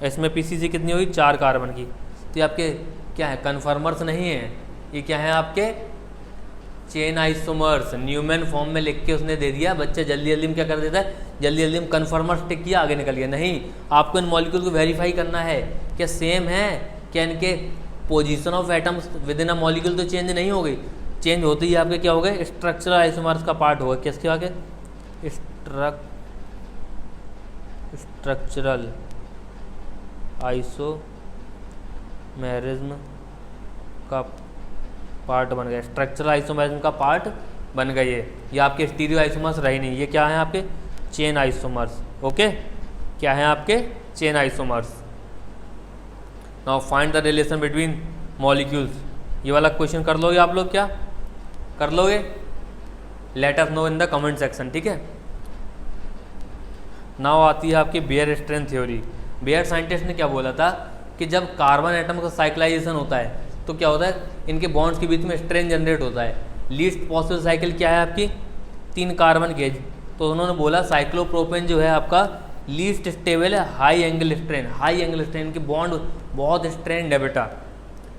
इसमें PCC कितनी होगी, 4 कार्बन की। तो ये आपके क्या है, कन्फर्मर्स नहीं है, ये क्या है आपके चेन आइसोमर्स। न्यूमैन फॉर्म में लिख के उसने दे दिया, बच्चे जल्दी जल्दी में क्या कर देता है, जल्दी जल्दी में कन्फर्मर्स टिक किया, आगे निकल गया। नहीं, आपको इन मॉलिक्यूल को वेरीफाई करना है, क्या सेम है, क्या इनके position of atoms within a molecule तो चेंज नहीं हो गई। चेंज होती ही आपके क्या हो गए, स्ट्रक्चरल आइसोमर्स का पार्ट होगा। किसके आगे, स्ट्रक्चरल आइसोमेरिज्म का पार्ट बन गया, स्ट्रक्चरल आइसोमेरिज्म का पार्ट बन गए। ये आपके स्टीरियो आइसोमर्स रहे नहीं, ये क्या है आपके चेन आइसोमर्स। ओके, क्या है आपके chain isomers. Now find the relation between molecules. ये वाला क्वेश्चन कर लोगे आप लोग, क्या कर लोगे, let us know in the comment section, ठीक है। नाउ आती है आपकी Baeyer strain theory. Baeyer scientist ने क्या बोला था कि जब कार्बन एटम का साइक्लाइजेशन होता है तो क्या होता है, इनके बॉन्ड्स के बीच में स्ट्रेन जनरेट होता है। लीस्ट पॉसिबल साइकिल क्या है आपकी, 3 कार्बन के। तो उन्होंने बोला साइक्लोप्रोपेन जो है आपका लीस्ट स्टेबल है, high angle strain. High angle strain के बॉन्ड बहुत स्ट्रेंड है बेटा,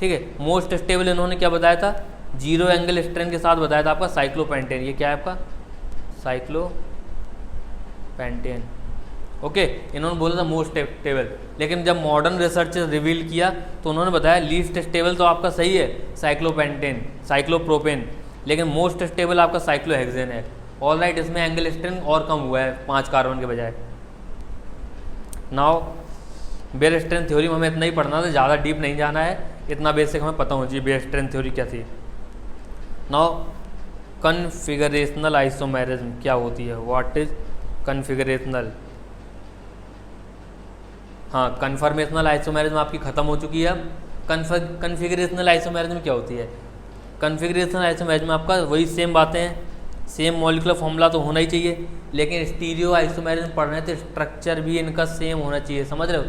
ठीक है। मोस्ट स्टेबल इन्होंने क्या बताया था, 0 एंगल स्ट्रेन के साथ बताया था आपका साइक्लोपेंटेन। ये क्या है आपका साइक्लोपेंटेन। ओके, इन्होंने बोला था मोस्ट स्टेबल, लेकिन जब मॉडर्न रिसर्च रिवील किया तो उन्होंने बताया लीस्ट स्टेबल तो आपका सही है साइक्लोपेंटेन साइक्लोप्रोपेन, लेकिन मोस्ट स्टेबल आपका साइक्लोहेक्सेन है। ऑल राइट, इसमें एंगल स्ट्रेन और कम हुआ है 5 कार्बन के बजाय। नाउ बेयर स्ट्रेन थ्योरी में हमें इतना ही पढ़ना था, ज़्यादा डीप नहीं जाना है, इतना बेसिक हमें पता होना चाहिए बेयर स्ट्रेन थ्योरी क्या थी। नाउ कन्फिगरेशनल आइसोमेरिज्म क्या होती है, व्हाट इज कन्फिगरेशनल। हाँ, कन्फर्मेशनल आइसोमेरिज्म आपकी खत्म हो चुकी है। अब कन्फिगरेशनल आइसोमेरिज्म क्या होती है। कन्फिगरेशनल आइसोमेरिज्म आपका वही सेम बातें हैं, सेम मॉलिक्यूलर फॉर्मूला तो होना ही चाहिए, लेकिन स्टीरियो आइसोमेरिज्म पढ़ रहे हैं तो स्ट्रक्चर भी इनका सेम होना चाहिए। समझ रहे हो,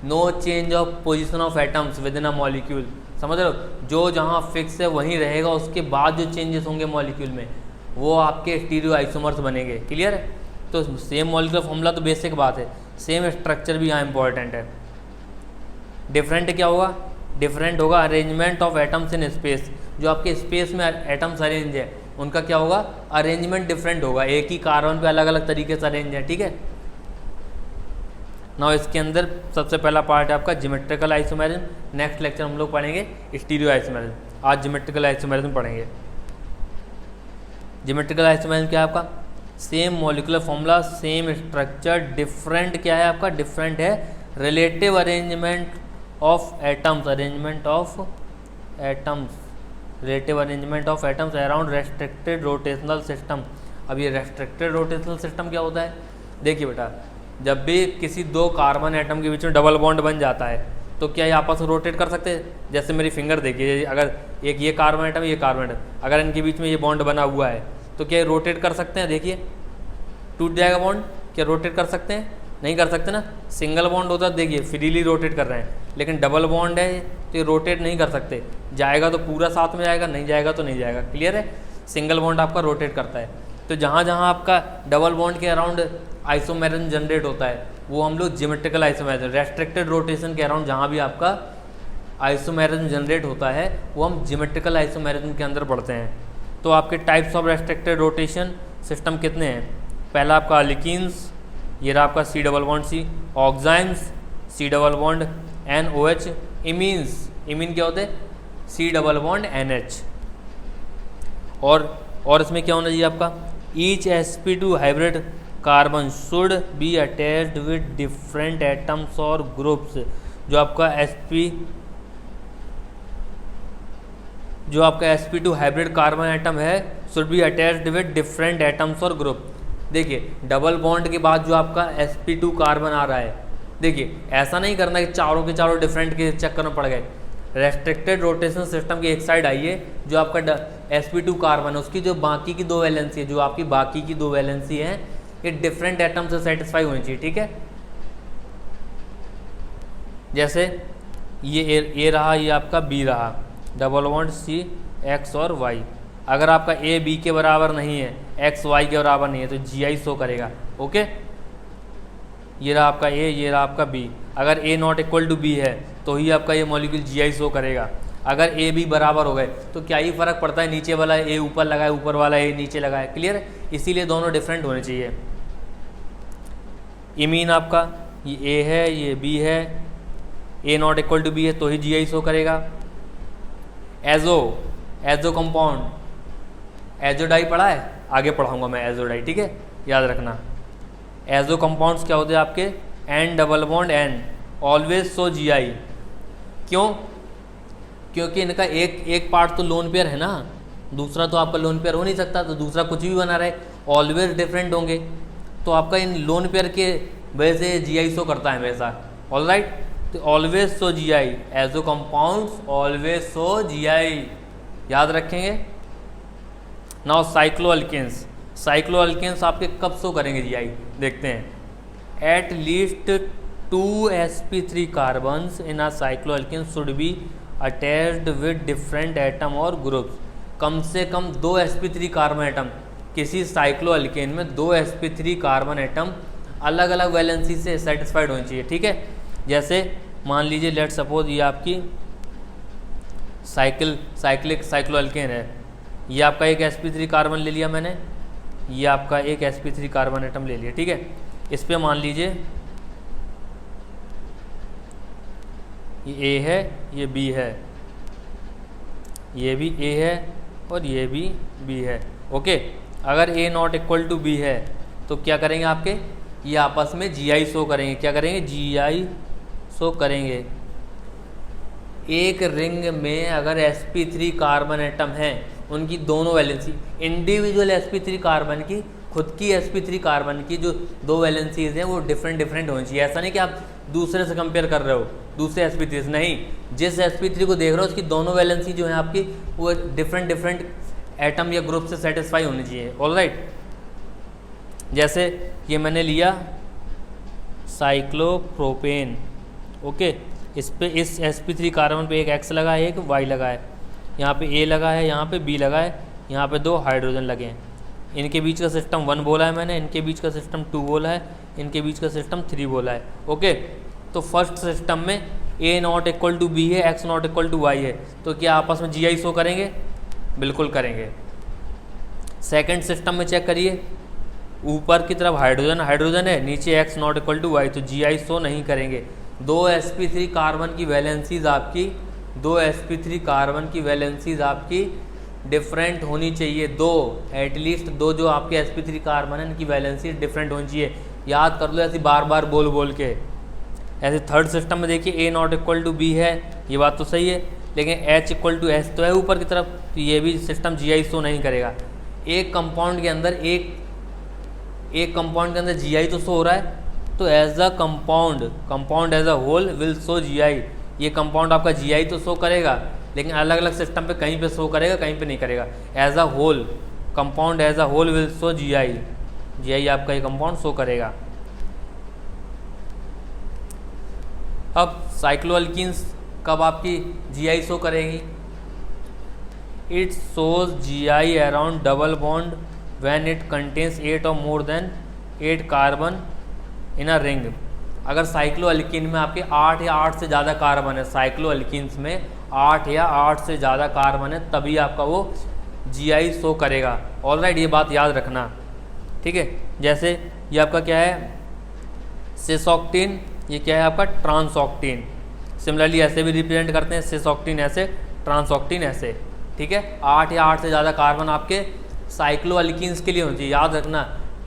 no change of position of atoms within a molecule. समझ रहे हो, जो जहाँ फिक्स है वहीं रहेगा, उसके बाद जो चेंजेस होंगे मॉलिक्यूल में वो आपके स्टीरियो आइसोमर्स बनेंगे। क्लियर है। तो सेम मॉलिक्यूलर फॉर्मूला तो बेसिक बात है, सेम स्ट्रक्चर भी यहाँ इंपॉर्टेंट है। डिफरेंट क्या होगा, डिफरेंट होगा arrangement of atoms in space. जो आपके स्पेस में एटम्स अरेंज है उनका क्या होगा, अरेंजमेंट डिफरेंट होगा, एक ही कार्बन पे अलग अलग तरीके से अरेंज है। ठीक है। नाउ इसके अंदर सबसे पहला पार्ट है आपका ज्योमेट्रिकल आइसोमेरिज्म। नेक्स्ट लेक्चर हम लोग पढ़ेंगे स्टीरियो आइसोमेरिज्म, आज ज्योमेट्रिकल आइसोमेरिज्म पढ़ेंगे। ज्योमेट्रिकल आइसोमेरिज्म क्या है आपका, same molecular formula, same structure, different क्या है आपका, डिफरेंट है relative arrangement of atoms, arrangement of atoms relative arrangement of atoms around restricted rotational system. अब ये रेस्ट्रिक्टेड रोटेशनल सिस्टम क्या होता है? देखिए बेटा, जब भी किसी दो कार्बन एटम के बीच में डबल बॉन्ड बन जाता है तो क्या ये आपस में रोटेट कर सकते हैं? जैसे मेरी फिंगर देखिए, अगर एक ये कार्बन एटम, ये कार्बन एटम, अगर इनके बीच में ये बॉन्ड बना हुआ है तो क्या ये रोटेट कर सकते हैं? देखिए टूट जाएगा बॉन्ड, क्या रोटेट कर सकते हैं? नहीं कर सकते ना। सिंगल बॉन्ड होता है, देखिए फ्रीली रोटेट कर रहे हैं, लेकिन डबल बॉन्ड है तो ये रोटेट नहीं कर सकते। जाएगा तो पूरा साथ में जाएगा, नहीं जाएगा तो नहीं जाएगा। क्लियर है? सिंगल बॉन्ड आपका रोटेट करता है। तो जहाँ जहाँ आपका डबल बॉन्ड के अराउंड आइसोमेरिज्म जनरेट होता है वो हम लोग ज्योमेट्रिकल आइसोमेरिज्म, रेस्ट्रिक्टेड रोटेशन के अराउंड जहाँ भी आपका आइसोमेरिज्म जनरेट होता है वो हम ज्योमेट्रिकल आइसोमेरिज्म के अंदर पढ़ते हैं। तो आपके types of restricted rotation system कितने हैं? पहला आपका अल्कीन्स, ये रहा आपका C double bond C, oximes C double bond NOH, imines, imine क्या होते हैं? C double bond NH। और इसमें क्या होना चाहिए आपका? Each sp2 hybrid carbon should be attached with different atoms और ग्रुप्स। जो आपका sp2 हाइब्रिड कार्बन एटम है should be attached with different atoms और ग्रुप। देखिए डबल बॉन्ड के बाद जो आपका sp2 कार्बन आ रहा है, देखिए ऐसा नहीं करना कि चारों के चारों डिफरेंट के चक्कर में पड़ गए। रेस्ट्रिक्टेड रोटेशन सिस्टम की एक साइड आइए, जो आपका sp2 कार्बन है उसकी जो बाकी की दो वैलेंसी है, जो आपकी बाकी की दो वैलेंसी है ये डिफरेंट एटम से सेटिस्फाई होनी चाहिए। ठीक है? जैसे ये रहा, ये आपका B रहा, डबल बॉन्ड C X और Y। अगर आपका A B के बराबर नहीं है, X Y के बराबर नहीं है, तो GI शो करेगा। ओके, ये रहा आपका A, ये रहा आपका B। अगर A not equal to B है तो ही आपका ये मॉलिक्यूल GI शो करेगा। अगर A B बराबर हो गए तो क्या ही फ़र्क पड़ता है, नीचे वाला A ऊपर लगा है, ऊपर वाला A नीचे लगा है। क्लियर है? इसीलिए दोनों डिफरेंट होने चाहिए। इमीन आपका ये A है, ये B है, A not equal to B है तो ही GI शो करेगा। एजो कंपाउंड, एजोडाई पढ़ा है, आगे पढ़ाऊंगा मैं एजोडाई। ठीक है, याद रखना। एजो कंपाउंड्स क्या होते हैं आपके? N double bond N always show GI। क्यों? क्योंकि इनका एक पार्ट तो लोन पेयर है ना, दूसरा तो आपका लोन पेयर हो नहीं सकता, तो दूसरा कुछ भी बना रहे, ऑलवेज डिफरेंट होंगे। तो आपका इन लोन पेयर के वजह से GI शो करता है हमेशा। ऑलराइट, तो always show GI, azo compounds always show GI, याद रखेंगे। नाउ साइक्लोअल्केन्स, साइक्लोअल्केन्स आपके कब शो करेंगे GI? देखते हैं। At least 2 sp3 carbons in a cycloalkane should be attached with different atom और ग्रुप्स। कम से कम 2 sp3 कार्बन एटम, किसी साइक्लोअल्केन में 2 sp3 कार्बन एटम अलग अलग वैलेंसी से सेटिस्फाइड होनी चाहिए। ठीक है? जैसे मान लीजिए लेट सपोज ये आपकी साइक्लिक साइक्लोअल्केन है, ये आपका एक sp3 कार्बन ले लिया मैंने, ये आपका एक sp3 कार्बन एटम ले लिया। ठीक है? इस पे मान लीजिए ये A है, ये B है, ये भी A है और ये भी B है। ओके, अगर A not equal to B है तो क्या करेंगे आपके? ये आपस में GI शो करेंगे। क्या करेंगे? GI शो करेंगे। एक रिंग में अगर sp3 कार्बन एटम हैं, उनकी दोनों वैलेंसी, इंडिविजुअल sp3 कार्बन की, खुद की sp3 कार्बन की जो दो वैलेंसीज हैं वो डिफरेंट होनी चाहिए। ऐसा नहीं कि आप दूसरे से कंपेयर कर रहे हो, दूसरे sp3 से नहीं, जिस sp3 को देख रहे हो उसकी दोनों वैलेंसी जो है आपकी वो डिफरेंट एटम या ग्रुप से सेटिस्फाई होनी चाहिए। ऑलराइट, जैसे ये मैंने लिया साइक्लोप्रोपेन। ओके, इस पे इस sp3 कार्बन पे एक X लगा है, एक Y लगा है, यहाँ पे A लगा है, यहाँ पे B लगा है, यहाँ पे 2 हाइड्रोजन लगे हैं। इनके बीच का सिस्टम 1 बोला है मैंने, इनके बीच का सिस्टम 2 बोला है, इनके बीच का सिस्टम 3 बोला है। ओके, तो फर्स्ट सिस्टम में A not equal to B है, X not equal to Y है, तो क्या आपस में GI शो करेंगे? बिल्कुल करेंगे। सेकंड सिस्टम में चेक करिए, ऊपर की तरफ हाइड्रोजन है, नीचे X not equal to Y, तो GI शो नहीं करेंगे। 2 sp3 कार्बन की वैलेंसीज आपकी, 2 sp3 कार्बन की वैलेंसीज आपकी डिफरेंट होनी चाहिए। 2 एटलीस्ट 2 जो आपके sp3 कार्बन है इनकी वैलेंसी डिफरेंट होनी चाहिए। याद कर लो ऐसी बार बार बोल के। ऐसे थर्ड सिस्टम में देखिए A not equal to B है, ये बात तो सही है, लेकिन H इक्वल टू एच तो है ऊपर की तरफ, तो ये भी सिस्टम GI शो नहीं करेगा। एक कंपाउंड के अंदर GI तो शो हो रहा है, तो as a compound as a whole will show GI। ये कंपाउंड आपका GI तो शो करेगा, लेकिन अलग अलग सिस्टम पे कहीं पे शो करेगा, कहीं पे नहीं करेगा। As a whole compound as a whole will show GI आपका ये कंपाउंड शो करेगा। अब साइक्लोअल्कीन्स कब आपकी GI शो करेगी? It shows GI around double bond when it contains 8 और more than 8 carbon in a ring. अगर साइक्लोअल्कीन में आपके 8 या 8 से ज़्यादा कार्बन है, साइक्लोअल्कीन्स में 8 या 8 से ज़्यादा कार्बन है, तभी आपका वो GI शो करेगा। ऑलराइट, ये बात याद रखना, ठीक है। जैसे ये आपका क्या है, सिसऑक्टेन, ये क्या है आपका ट्रांसऑक्टेन। सिमिलरली ऐसे भी रिप्रेजेंट करते हैं, सिसऑक्टेन ऐसे, ट्रांसऑक्टेन ऐसे, ठीक है। 8 या 8 से ज़्यादा कार्बन आपके साइक्लोअल्कीन्स के लिए होनी चाहिए। याद रखना,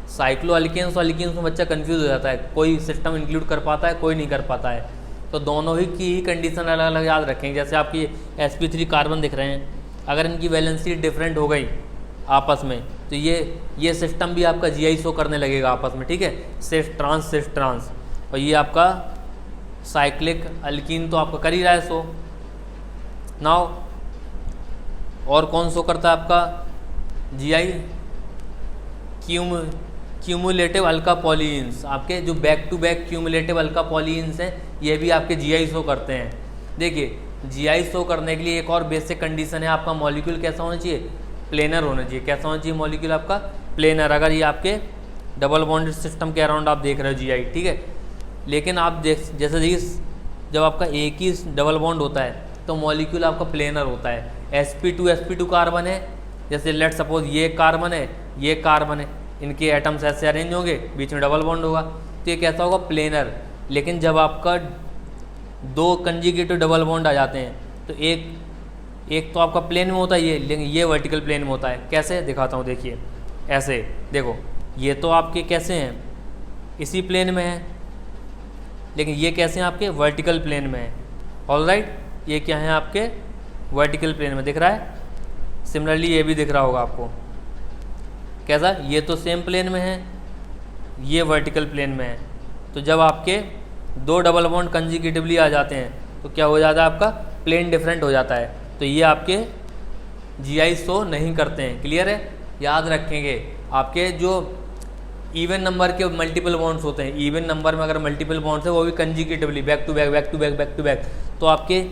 साइक्लोअल्कीन्स और अल्कीन्स में बच्चा कंफ्यूज हो जाता है, कोई सिस्टम इंक्लूड कर पाता है, कोई नहीं कर पाता है। तो दोनों ही की ही कंडीशन अलग अलग याद रखेंगे। जैसे आपकी sp3 कार्बन दिख रहे हैं, अगर इनकी वैलेंसी डिफरेंट हो गई आपस में, तो ये सिस्टम भी आपका GI शो करने लगेगा आपस में, ठीक है। Cis trans. और ये आपका साइक्लिक अल्कीन तो आपका कर ही रहा है शो। नाउ और कौन शो करता है आपका GI? क्यूमुलेटिव अल्कापोलिन्स, आपके जो बैक टू बैक क्यूमुलेटिव अल्कापोलिन्स हैं, ये भी आपके GI शो करते हैं। देखिए, GI शो करने के लिए एक और बेसिक कंडीशन है, आपका मॉलिक्यूल कैसा होना चाहिए? प्लेनर होना चाहिए। कैसा होना चाहिए मॉलिक्यूल आपका? प्लेनर। अगर ये आपके डबल बॉन्डेड सिस्टम के अराउंड आप देख रहे हो GI, ठीक है। लेकिन आप जैसे जब आपका एक ही डबल बॉन्ड होता है तो मॉलिक्यूल आपका प्लेनर होता है। sp2 कार्बन है, जैसे लेट सपोज ये कार्बन है, ये कार्बन है, इनके एटम्स ऐसे अरेंज होंगे, बीच में डबल बॉन्ड होगा, तो ये कैसा होगा? प्लेनर। लेकिन जब आपका 2 कंजुगेटिव डबल बॉन्ड आ जाते हैं, तो एक तो आपका प्लेन में होता है ये, लेकिन ये वर्टिकल प्लेन में होता है। कैसे दिखाता हूँ, देखिए ऐसे, देखो ये तो आपके कैसे हैं, इसी प्लेन में है, लेकिन ये कैसे हैं आपके? वर्टिकल प्लेन में है। ऑलराइट, ये क्या है आपके? वर्टिकल प्लेन में दिख रहा है। सिमिलरली ये भी दिख रहा होगा आपको, कैसा? ये तो सेम प्लेन में है, ये वर्टिकल प्लेन में है। तो जब आपके 2 डबल बॉन्ड कंजुगेटिवली आ जाते हैं, तो क्या हो जाता है? आपका प्लेन डिफरेंट हो जाता है, तो ये आपके GI शो नहीं करते हैं। क्लियर है? याद रखेंगे, आपके जो इवन नंबर के मल्टीपल बॉन्ड्स होते हैं, इवन नंबर में अगर मल्टीपल बॉन्ड्स है, वो भी कंजुगेटिवली बैक टू बैक, तो आपके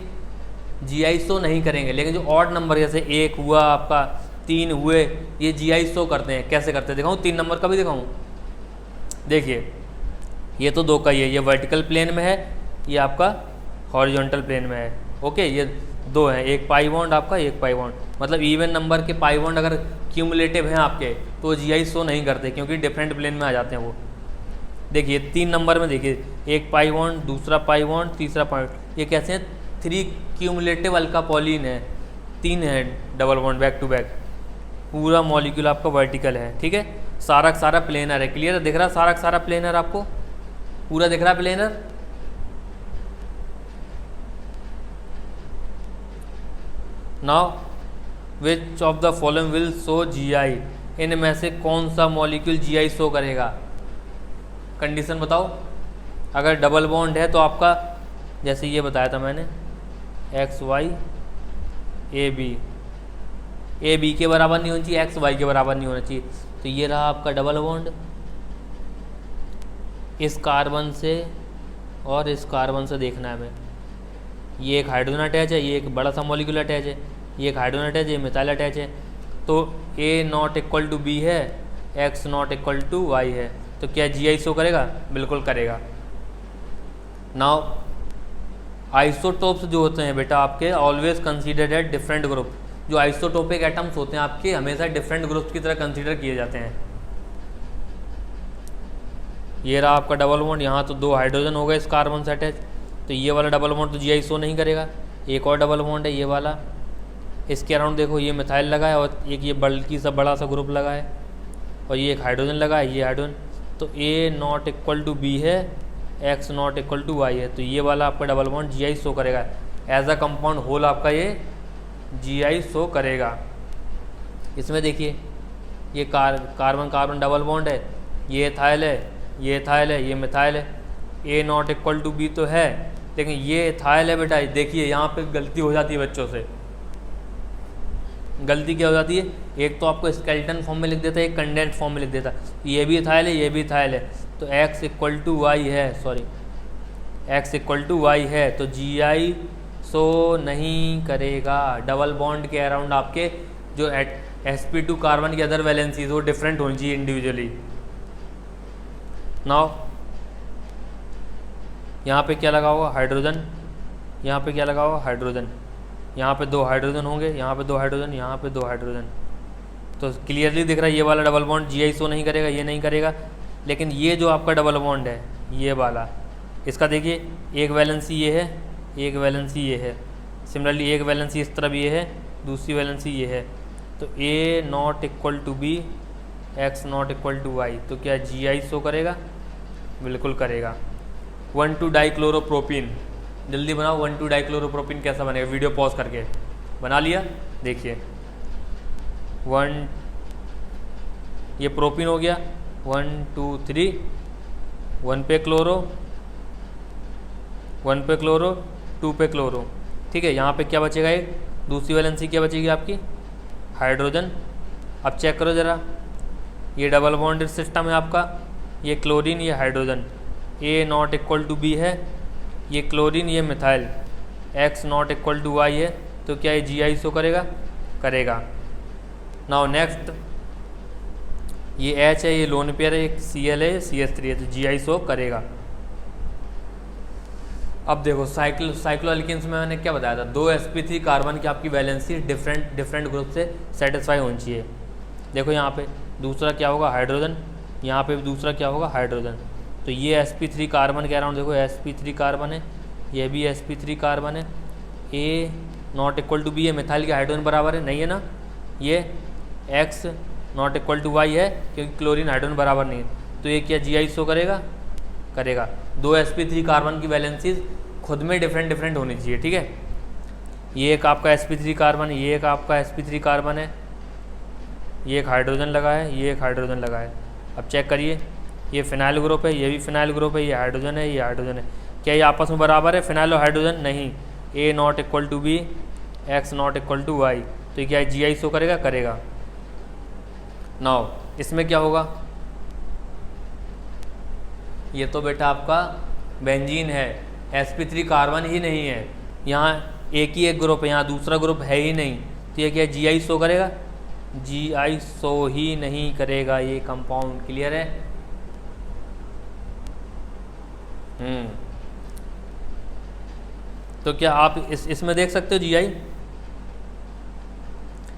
GI शो नहीं करेंगे। लेकिन जो ऑड नंबर जैसे 1 हुआ आपका, 3 हुए, ये GI शो करते हैं। कैसे करते हैं दिखाऊँ? 3 नंबर का भी दिखाऊँ? देखिए, ये तो 2 का ही है, ये वर्टिकल प्लेन में है, ये आपका हॉरिजॉन्टल प्लेन में है। ओके, ये 2 हैं, एक पाई बॉन्ड आपका, एक पाई बॉन्ड, मतलब इवन नंबर के पाई बॉन्ड अगर क्यूमुलेटिव हैं आपके, तो GI शो नहीं करते, क्योंकि डिफरेंट प्लेन में आ जाते हैं वो। देखिए 3 नंबर में देखिए, एक पाई बॉन्ड, दूसरा पाई बॉन्ड, तीसरा पाई, ये कैसे हैं? 3 क्यूमुलेटिव अल्कापोलिन है, 3 है double bond back to back, पूरा मॉलिक्यूल आपका वर्टिकल है, ठीक है। सारा का सारा प्लेनर है। क्लियर है? दिख रहा सारा का सारा प्लेनर आपको? पूरा दिख रहा planar? Now which of the following will show GI? इनमें से कौन सा मॉलिक्यूल GI शो करेगा? कंडीशन बताओ। अगर डबल बॉन्ड है तो आपका, जैसे ये बताया था मैंने, XY AB के बराबर नहीं होना चाहिए, XY के बराबर नहीं होना चाहिए। तो ये रहा आपका डबल बॉन्ड, इस कार्बन से और इस कार्बन से देखना है हमें। ये एक हाइड्रोजन अटैच है, ये एक बड़ा सा मॉलिक्यूल अटैच है, ये एक हाइड्रोजन अटैच है, ये मिथाइल अटैच है। तो A not equal to B है, X not equal to Y है, तो क्या GI शो करेगा? बिल्कुल करेगा। नाउ आइसोटोप्स जो होते हैं बेटा आपके, always considered at different group. जो आइसोटोपिक एटम्स होते हैं आपके, हमेशा डिफरेंट ग्रुप्स की तरह कंसीडर किए जाते हैं। ये रहा आपका डबल बॉन्ड, यहाँ तो 2 हाइड्रोजन हो गए इस कार्बन से अटैच, तो ये वाला डबल बॉन्ड तो GI शो नहीं करेगा। एक और डबल बॉन्ड है ये वाला, इसके अराउंड देखो ये मिथाइल लगा है, और एक ये बल्कि सा बड़ा सा ग्रुप लगा है, और ये एक हाइड्रोजन लगा है, ये हाइड्रोजन। तो A not equal to B है, X not equal to Y है, तो ये वाला आपका डबल बॉन्ड GI शो करेगा। एज अ कंपाउंड होल आपका ये GI शो करेगा। इसमें देखिए ये कार्बन कार्बन डबल बॉन्ड है, ये एथाइल है, ये एथाइल है, ये मिथाइल है। A not equal to B तो है, लेकिन ये एथाइल है बेटा। देखिए यहाँ पे गलती हो जाती है बच्चों से। गलती क्या हो जाती है, एक तो आपको स्केलेटन फॉर्म में लिख देता है, एक कंडेंस फॉर्म में लिख देता है। ये भी इथाइल है, ये भी इथाइल है, तो x इक्वल टू वाई है, sorry x equal to Y है, तो GI शो नहीं करेगा। डबल बॉन्ड के अराउंड आपके जो sp2 कार्बन की अदर वैलेंसीज वो डिफरेंट होनी चाहिए इंडिविजुअली। नाउ यहाँ पे क्या लगा होगा, हाइड्रोजन, यहाँ पे क्या लगा होगा, हाइड्रोजन, यहाँ पे 2 हाइड्रोजन होंगे, यहाँ पे 2 हाइड्रोजन, यहाँ पे 2 हाइड्रोजन। तो क्लियरली दिख रहा है ये वाला डबल बॉन्ड GI शो नहीं करेगा, ये नहीं करेगा। लेकिन ये जो आपका डबल बॉन्ड है ये वाला, इसका देखिए एक वैलेंसी ये है, एक वैलेंसी ये है, सिमिलरली एक वैलेंसी इस तरफ ये है, दूसरी वैलेंसी ये है। तो A not equal to B, X not equal to Y, तो क्या GI शो करेगा, बिल्कुल करेगा। 1,2 डाइक्लोरोप्रोपीन, जल्दी बनाओ 1,2 डाइक्लोरोप्रोपीन कैसा बनेगा, वीडियो पॉज करके बना लिया। देखिए 1, ये प्रोपीन हो गया, 1 2 3, 1 पे क्लोरो, 1 पे क्लोरो, 2 पे क्लोरो, ठीक है। यहाँ पे क्या बचेगा, एक दूसरी वैलेंसी क्या बचेगी आपकी, हाइड्रोजन। अब चेक करो ज़रा, ये डबल बॉन्डेड सिस्टम है आपका, ये क्लोरीन, ये hydrogen. A not equal to B है, ये क्लोरीन, ये methyl. X not equal to Y है, तो क्या ये GI शो करेगा, करेगा। नाउ नेक्स्ट, ये H है, ये लोन पेयर है, एक Cl है, CH3 है, तो GI शो करेगा। अब देखो साइक्लोअल्केन्स में मैंने क्या बताया था, 2 sp3 कार्बन की आपकी वैलेंसी डिफरेंट ग्रुप से सेटिस्फाई होनी चाहिए। देखो यहाँ पे दूसरा क्या होगा, हाइड्रोजन, यहाँ पे दूसरा क्या होगा, हाइड्रोजन। तो ये sp3 कार्बन के अराउंड देखो sp3 कार्बन है, ये भी sp3 कार्बन है। A not equal to B है, मिथाइल के हाइड्रोजन बराबर है, नहीं है ना। ये X not equal to Y है, क्योंकि क्लोरीन हाइड्रोजन बराबर नहीं है, तो ये क्या GI शो करेगा, करेगा। 2 sp3 कार्बन की वैलेंसीज खुद में डिफरेंट होनी चाहिए, ठीक है। ये एक आपका sp3 कार्बन है, ये एक आपका sp3 कार्बन है, ये एक हाइड्रोजन लगा है, ये एक हाइड्रोजन लगा है। अब चेक करिए, ये फिनाइल ग्रुप है, ये भी फिनाइल ग्रुप है, ये हाइड्रोजन है, ये हाइड्रोजन है। क्या ये आपस में बराबर है, फिनाइल और हाइड्रोजन, नहीं। A not equal to B, X not equal to Y, तो क्या GI शो करेगा, करेगा। नाउ इसमें क्या होगा, ये तो बेटा आपका बेंजीन है, sp3 कार्बन ही नहीं है, यहाँ एक ही एक ग्रुप है, यहाँ दूसरा ग्रुप है ही नहीं, तो ये क्या GI शो करेगा, GI शो ही नहीं करेगा ये कंपाउंड। क्लियर है। तो क्या आप इसमें देख सकते हो GI,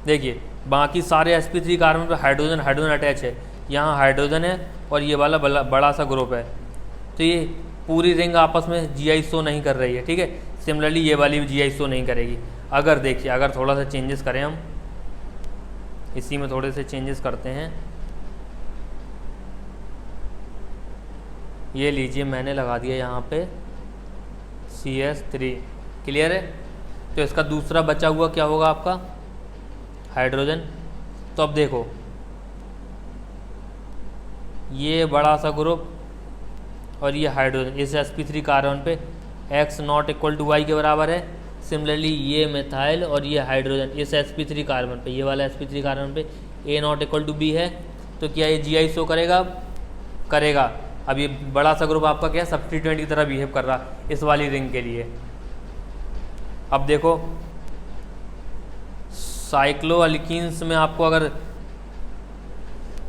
देखिए बाकी सारे sp3 कार्बन पर हाइड्रोजन अटैच है, यहाँ हाइड्रोजन है और ये वाला बड़ा सा ग्रुप है, तो ये पूरी रिंग आपस में GI शो नहीं कर रही है, ठीक है। सिमिलरली ये वाली भी GI शो नहीं करेगी। अगर देखिए, अगर थोड़ा सा चेंजेस करें हम, इसी में थोड़े से चेंजेस करते हैं। ये लीजिए मैंने लगा दिया यहाँ पे CH3, क्लियर है। तो इसका दूसरा बचा हुआ क्या होगा आपका, हाइड्रोजन। तो अब देखो ये बड़ा सा ग्रुप और ये हाइड्रोजन, इस sp3 कार्बन पे X not equal to Y के बराबर है। सिमिलरली ये मिथाइल और ये हाइड्रोजन इस sp3 कार्बन पे, ये वाला sp3 कार्बन पे A not equal to B है, तो क्या ये GI शो करेगा, करेगा। अब ये बड़ा सा ग्रुप आपका क्या सब्स्टिट्यूएंट की तरह बिहेव कर रहा इस वाली रिंग के लिए। अब देखो साइक्लोअल्कीन्स में आपको अगर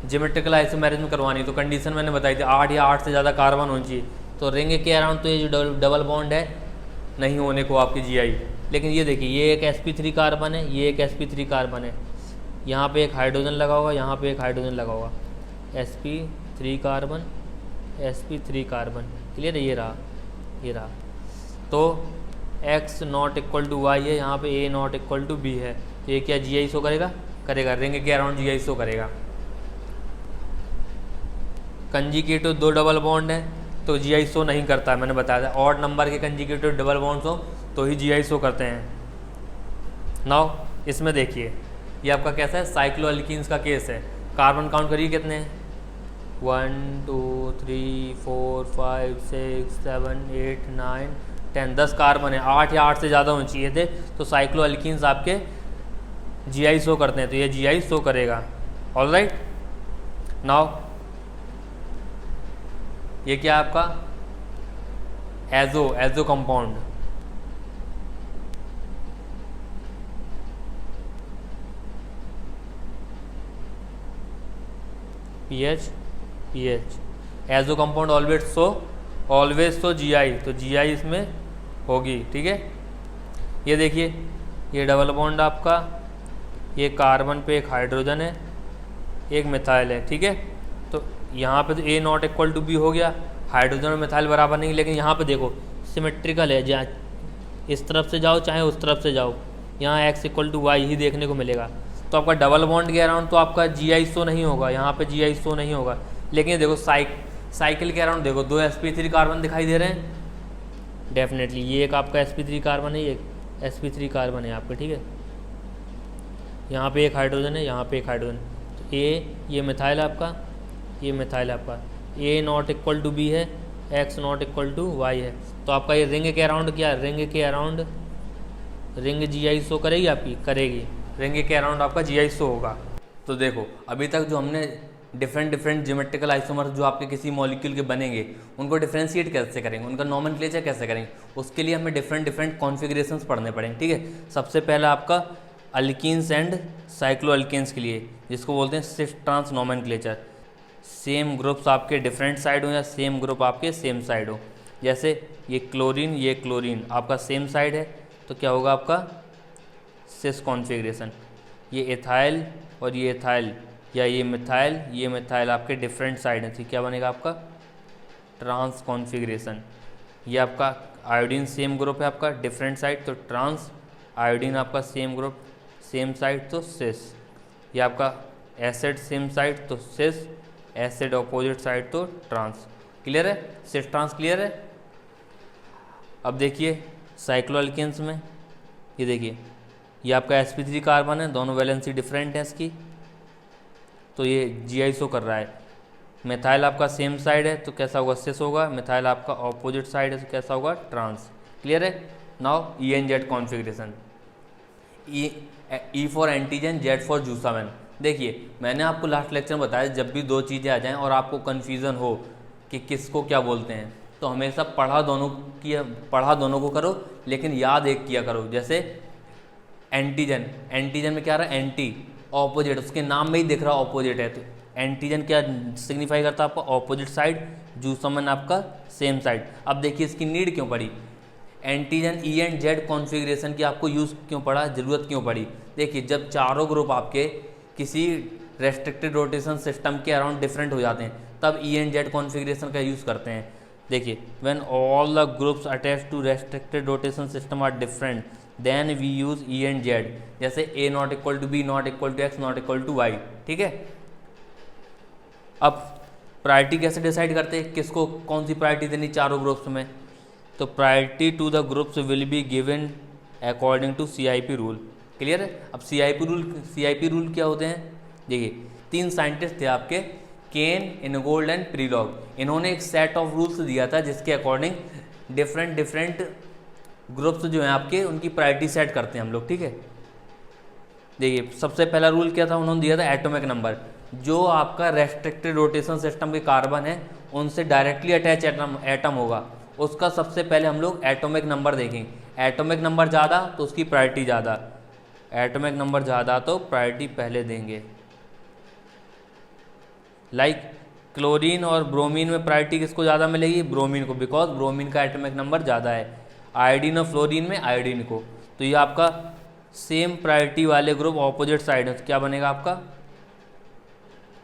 ज्योमेट्रिकल आइसोमेरिज्म करवानी तो कंडीशन मैंने बताई थी 8 या 8 से ज़्यादा कार्बन होनी चाहिए। तो रिंग के अराउंड तो ये जो डबल बॉन्ड है नहीं होने को आपकी GI। लेकिन ये देखिए ये एक sp3 कार्बन है, ये एक sp3 कार्बन है, यहाँ पे एक हाइड्रोजन लगा होगा, यहाँ पे एक हाइड्रोजन लगा होगा, sp3 carbon sp3 carbon, clear है। ये रहा। तो X not equal to Y है, यहाँ पे A not equal to B है, तो ये क्या GI शो करेगा, करेगा। रिंग के अराउंड GI शो करेगा। कंजिकेटिव 2 डबल बॉन्ड है तो GI शो नहीं करता, मैंने बताया था। ऑड नंबर के कंजिकेटिव डबल बॉन्ड्स हो तो ही GI शो करते हैं। नाउ इसमें देखिए, ये आपका कैसा है, साइक्लोएल्कीन्स का केस है। कार्बन काउंट करिए कितने हैं, 1 2 3 4 5 6 7 8 9 10, 10 कार्बन है, 8 या 8 से ज़्यादा होने चाहिए थे, तो साइक्लोएल्कीन्स आपके GI शो करते हैं, तो ये GI शो करेगा। ऑलराइट, नाउ ये क्या है आपका, azo compound, pH azo compound always so GI, तो GI इसमें होगी। ठीक है, ये देखिए, ये डबल बॉन्ड आपका, ये कार्बन पे एक हाइड्रोजन है, एक मिथाइल है। ठीक है, तो यहाँ पे तो A not equal to B हो गया, हाइड्रोजन और मिथाइल बराबर नहीं, लेकिन यहाँ पे देखो सिमेट्रिकल है, जहाँ इस तरफ से जाओ चाहे उस तरफ से जाओ, यहाँ x इक्वल टू वाई ही देखने को मिलेगा। तो आपका डबल बॉन्ड के अराउंड तो आपका GI शो नहीं होगा, यहाँ पे GI शो नहीं होगा, लेकिन देखो साइकिल के अराउंड देखो 2 sp3 कार्बन दिखाई दे रहे हैं, डेफिनेटली ये एक आपका sp3 कार्बन है, एक sp3 कार्बन है आपका। ठीक है, यहाँ पे एक हाइड्रोजन है, यहाँ पे एक हाइड्रोजन, तो ये मिथाइल आपका, ये मिथाइल आपका, A not equal to B है, x not equal to y है, तो आपका ये रिंग के अराउंड क्या है, रिंग के अराउंड रिंग GI शो करेगी आपकी, करेगी, रिंग के अराउंड आपका GI शो होगा। तो देखो अभी तक जो हमने डिफरेंट ज्योमेट्रिकल आइसोमर जो आपके किसी मॉलिक्यूल के बनेंगे उनको डिफ्रेंशिएट कैसे करेंगे, उनका नॉमेनक्लेचर कैसे करेंगे, उसके लिए हमें डिफरेंट कॉन्फ़िगरेशंस पढ़ने पड़ेंगे। ठीक है, सबसे पहला आपका अल्कीन्स एंड साइक्लोअल्केन्स के लिए, जिसको बोलते हैं cis trans nomenclature, same groups आपके डिफरेंट साइड हो या सेम ग्रुप आपके सेम साइड हो। जैसे ये क्लोरीन आपका सेम साइड है, तो क्या होगा आपका सिस कॉन्फ़िगरेशन। ये एथाइल और ये एथाइल, या ये मिथाइल आपके डिफरेंट साइड हैं, तो क्या बनेगा आपका ट्रांस कॉन्फ़िगरेशन। ये आपका आयोडीन सेम ग्रुप है आपका, डिफरेंट साइड, तो ट्रांस, आयोडीन आपका सेम ग्रुप सेम साइड, तो सिस। ये आपका एसिड सेम साइड, तो सिस, एसिड ऑपोजिट साइड, तो ट्रांस। क्लियर है, सिस ट्रांस क्लियर है। अब देखिए साइक्लोअल्केन्स में, ये देखिए, ये आपका sp3 कार्बन है, दोनों वैलेंसी डिफरेंट है इसकी, तो ये GI शो कर रहा है। मिथाइल आपका सेम साइड है, तो कैसा होगा सिस होगा, मिथाइल आपका ऑपोजिट साइड है, तो कैसा होगा ट्रांस। क्लियर है। Now EN-Z configuration, E for एंटीजन, Z फॉर जूसामेन। देखिए मैंने आपको लास्ट लेक्चर में बताया, जब भी दो चीज़ें आ जाएं और आपको कन्फ्यूज़न हो कि किसको क्या बोलते हैं, तो हमेशा पढ़ा दोनों को करो, लेकिन याद एक किया करो। जैसे एंटीजन में क्या रहा है, एंटी, ऑपोजिट, उसके नाम में ही दिख रहा ऑपोजिट है, तो एंटीजन क्या सिग्निफाई करता है आपका ऑपोजिट साइड, जूसामेन आपका सेम साइड। अब देखिए इसकी नीड क्यों पड़ी, एंटीजन E&Z कॉन्फ़िगरेशन की आपको यूज़ क्यों पड़ा, ज़रूरत क्यों पड़ी। देखिए जब चारों ग्रुप आपके किसी रेस्ट्रिक्टेड रोटेशन सिस्टम के अराउंड डिफरेंट हो जाते हैं, तब E&Z कॉन्फ़िगरेशन का यूज़ करते हैं। देखिए when all the groups attach to restricted rotation system are different, then we use E&Z। जैसे A not equal to B not equal to X not equal to Y। ठीक है, अब प्रायोरिटी कैसे डिसाइड करते हैं, किसको कौन सी प्रायोरिटी देनी चारों ग्रुप्स में, तो priority to the groups will be given according to CIP rule. Clear है। अब CIP रूल क्या होते हैं, देखिए 3 साइंटिस्ट थे आपके, केन, इनगोल्ड एंड प्रीलॉग। इन्होंने एक सेट ऑफ रूल्स दिया था जिसके अकॉर्डिंग डिफरेंट ग्रुप्स जो हैं आपके, उनकी प्रायोरिटी सेट करते हैं हम लोग। ठीक है, देखिए सबसे पहला रूल क्या था, उन्होंने दिया था एटॉमिक नंबर। जो आपका रेस्ट्रिक्टेड रोटेशन सिस्टम के कार्बन है उनसे डायरेक्टली अटैच एटम होगा, उसका सबसे पहले हम लोग एटॉमिक नंबर देखेंगे। एटॉमिक नंबर ज़्यादा तो उसकी प्रायोरिटी ज़्यादा, एटॉमिक नंबर ज़्यादा तो प्रायोरिटी पहले देंगे। लाइक क्लोरीन और ब्रोमीन में प्रायोरिटी किसको ज़्यादा मिलेगी, ब्रोमीन को, बिकॉज ब्रोमीन का एटॉमिक नंबर ज़्यादा है। आयोडीन और फ्लोरीन में आयोडीन को। तो ये आपका सेम प्रायोरिटी वाले ग्रुप ऑपोजिट साइड है, तो क्या बनेगा आपका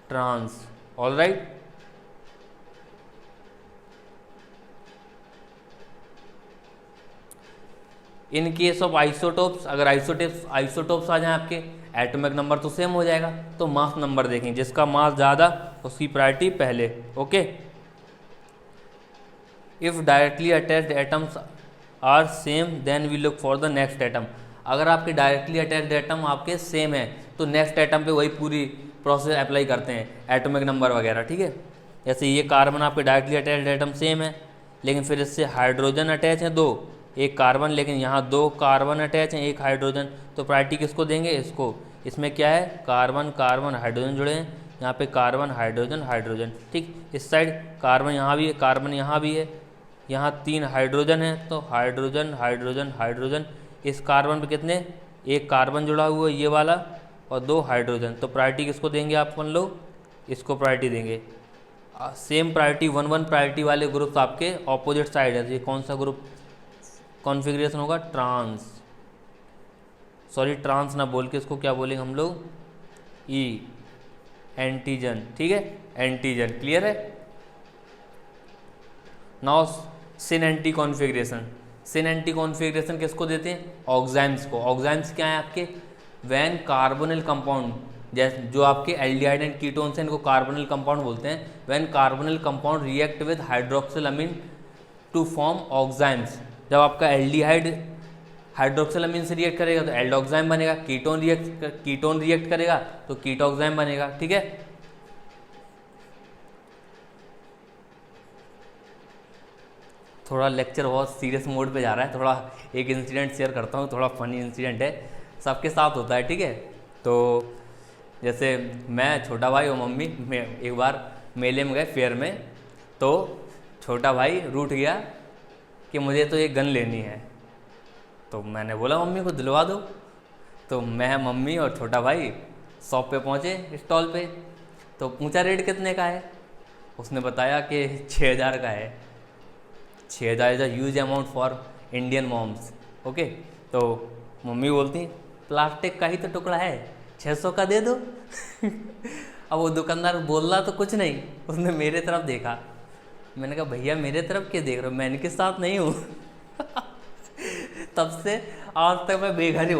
trans. Alright, in case of isotopes, अगर आइसोटोप्स आ जाए आपके, एटॉमिक नंबर तो सेम हो जाएगा, तो मास नंबर देखें, जिसका मास ज़्यादा उसकी प्रायोरिटी पहले। Okay, if directly attached atoms are same then we look for the next atom. अगर आपके डायरेक्टली अटैच्ड एटम आपके सेम है तो नेक्स्ट एटम पे वही पूरी प्रोसेस अप्लाई करते हैं, एटॉमिक नंबर वगैरह, ठीक है। जैसे ये कार्बन आपके डायरेक्टली अटैच्ड एटम सेम है, लेकिन फिर इससे हाइड्रोजन अटैच है 2, एक कार्बन, लेकिन यहाँ 2 कार्बन अटैच हैं, एक हाइड्रोजन, तो प्रायोरिटी किसको देंगे, इसको। इसमें क्या है, कार्बन कार्बन हाइड्रोजन जुड़े हैं, यहाँ पे कार्बन हाइड्रोजन हाइड्रोजन, ठीक। इस साइड कार्बन यहाँ भी है, कार्बन यहाँ भी है, यहाँ 3 हाइड्रोजन है, तो हाइड्रोजन हाइड्रोजन हाइड्रोजन। इस कार्बन पे कितने, एक कार्बन जुड़ा हुआ है ये वाला और 2 हाइड्रोजन, तो प्रायोरिटी किसको देंगे अपन लोग, इसको प्रायोरिटी देंगे। सेम प्रायोरिटी 1-1 प्रायोरिटी वाले ग्रुप्स आपके ऑपोजिट साइड है, तो ये कौन सा ग्रुप कॉन्फ़िगरेशन होगा, ट्रांस, सॉरी ट्रांस ना बोल के इसको क्या बोलेंगे हम लोग, ई, एंटीजन, ठीक है, एंटीजन, क्लियर है। नाउ सिन एंटी कॉन्फ़िगरेशन, सिन एंटी कॉन्फ़िगरेशन किसको देते हैं, ऑक्साइम्स को। ऑक्साइम्स क्या है आपके, वैन कार्बोनिल कंपाउंड, जैसे जो आपके एल्डिहाइड एंड कीटोन्स हैं इनको कार्बोनिल कंपाउंड बोलते हैं। When carbonyl compound react with hydroxylamine to form oximes, जब आपका एल्डिहाइड हाइड्रोक्सिलअमीन से रिएक्ट करेगा तो एल्डोक्साइम बनेगा, कीटोन रिएक्ट करेगा तो कीटोक्साइम बनेगा, ठीक है। थोड़ा लेक्चर बहुत सीरियस मोड पे जा रहा है, थोड़ा एक इंसिडेंट शेयर करता हूँ, थोड़ा फनी इंसिडेंट है, सबके साथ होता है, ठीक है। तो जैसे मैं, छोटा भाई और मम्मी एक बार मेले में गए फेयर में, तो छोटा भाई रूठ गया कि मुझे तो ये गन लेनी है, तो मैंने बोला मम्मी को दिलवा दो, तो मैं, मम्मी और छोटा भाई शॉप पे पहुँचे, स्टॉल पे, तो पूछा रेट कितने का है, उसने बताया कि 6000 का है। 6000 is a huge amount for Indian moms, okay. तो मम्मी बोलती प्लास्टिक का ही तो टुकड़ा है, 600 का दे दो। अब वो दुकानदार बोल रहा तो कुछ नहीं, उसने मेरे तरफ देखा, मैंने कहा भैया मेरे तरफ क्यों देख रहे हो, मैं इनके साथ नहीं हूँ। तब से आज तक मैं बेघर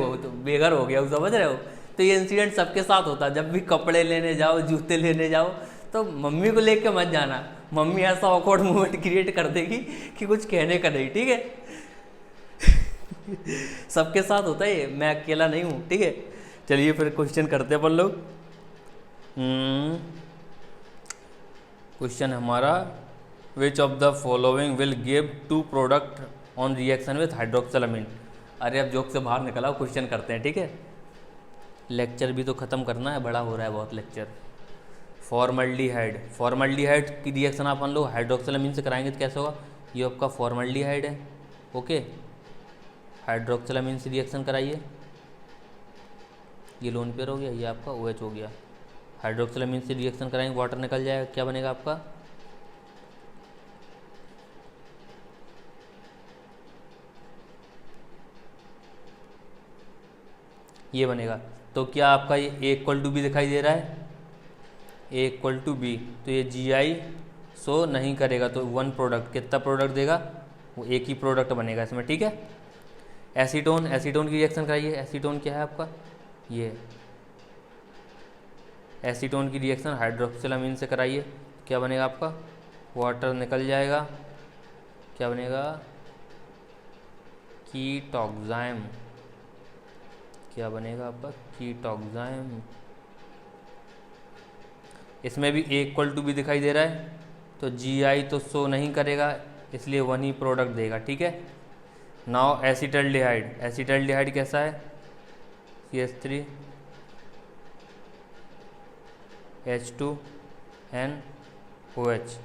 हो गया हूँ, समझ रहे हो। तो ये इंसिडेंट सबके साथ होता है, जब भी कपड़े लेने जाओ, जूते लेने जाओ, तो मम्मी को लेके मत जाना, मम्मी ऐसा ऑकवर्ड मोमेंट क्रिएट कर देगी कि कुछ कहने का नहीं, ठीक है। सबके साथ होता है ये, मैं अकेला नहीं हूँ, ठीक है। चलिए फिर क्वेश्चन करते हैं अपन लोग। क्वेश्चन हमारा, which of the following will give 2 product on reaction with hydroxylamine. अरे अब जोक से बाहर निकला, क्वेश्चन करते हैं, ठीक है। लेक्चर भी तो ख़त्म करना है, बड़ा हो रहा है बहुत लेक्चर। फॉर्मल्डिहाइड, फॉर्मल्डिहाइड की रिएक्शन अपन लोग हाइड्रोक्सिलअमीन से कराएंगे तो कैसे होगा, ये आपका फॉर्मल्डिहाइड है, ओके, हाइड्रोक्सिलअमीन से रिएक्शन कराइए, ये लोन पेयर हो गया, ये आपका OH हो गया, हाइड्रोक्सिलअमीन से रिएक्शन कराएंगे, वाटर निकल जाएगा, क्या बनेगा आपका, ये बनेगा। तो क्या आपका ये A=B दिखाई दे रहा है, A=B, तो ये Gi शो नहीं करेगा, तो 1 प्रोडक्ट, कितना प्रोडक्ट देगा, वो एक ही प्रोडक्ट बनेगा इसमें, ठीक है। एसीटोन, एसीटोन की रिएक्शन कराइए, एसीटोन क्या है आपका, ये एसीटोन की रिएक्शन हाइड्रोक्सिलअमीन से कराइए, क्या बनेगा आपका, वाटर निकल जाएगा, क्या बनेगा, कीटोक्साइम, क्या बनेगा आपका, कीटोक्साइम। इसमें भी A=B दिखाई दे रहा है, तो Gi तो शो नहीं करेगा, इसलिए 1 ही प्रोडक्ट देगा, ठीक है। नाउ एसिटल्डिहाइड, एसिटल्डिहाइड कैसा है, CH3 H2NOH,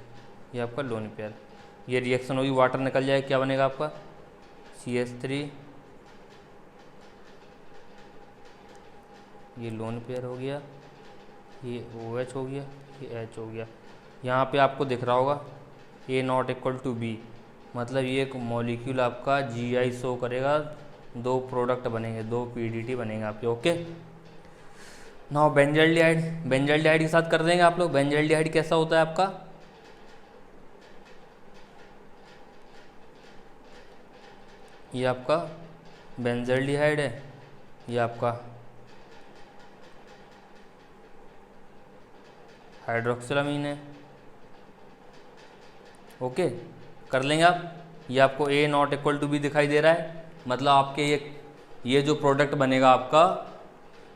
ये आपका लोन पेयर, ये रिएक्शन होगी, वाटर निकल जाएगा, क्या बनेगा आपका, CH3, ये लोन पेयर हो गया, ये OH हो गया, ये H हो गया। यहाँ पे आपको दिख रहा होगा A=B, मतलब ये एक मॉलिक्यूल आपका Gi शो करेगा, 2 प्रोडक्ट बनेंगे, 2 PDT बनेंगे आपके, ओके। नाउ बेंजल्डिहाइड, बेंजल्डिहाइड के साथ कर देंगे आप लोग। बेंजल्डिहाइड कैसा होता है आपका, ये आपका बेंजल्डिहाइड है, ये आपका हाइड्रोक्सिलअमीन है, ओके, कर लेंगे आप। ये आपको ए नॉट इक्वल टू बी दिखाई दे रहा है, मतलब आपके ये जो प्रोडक्ट बनेगा आपका,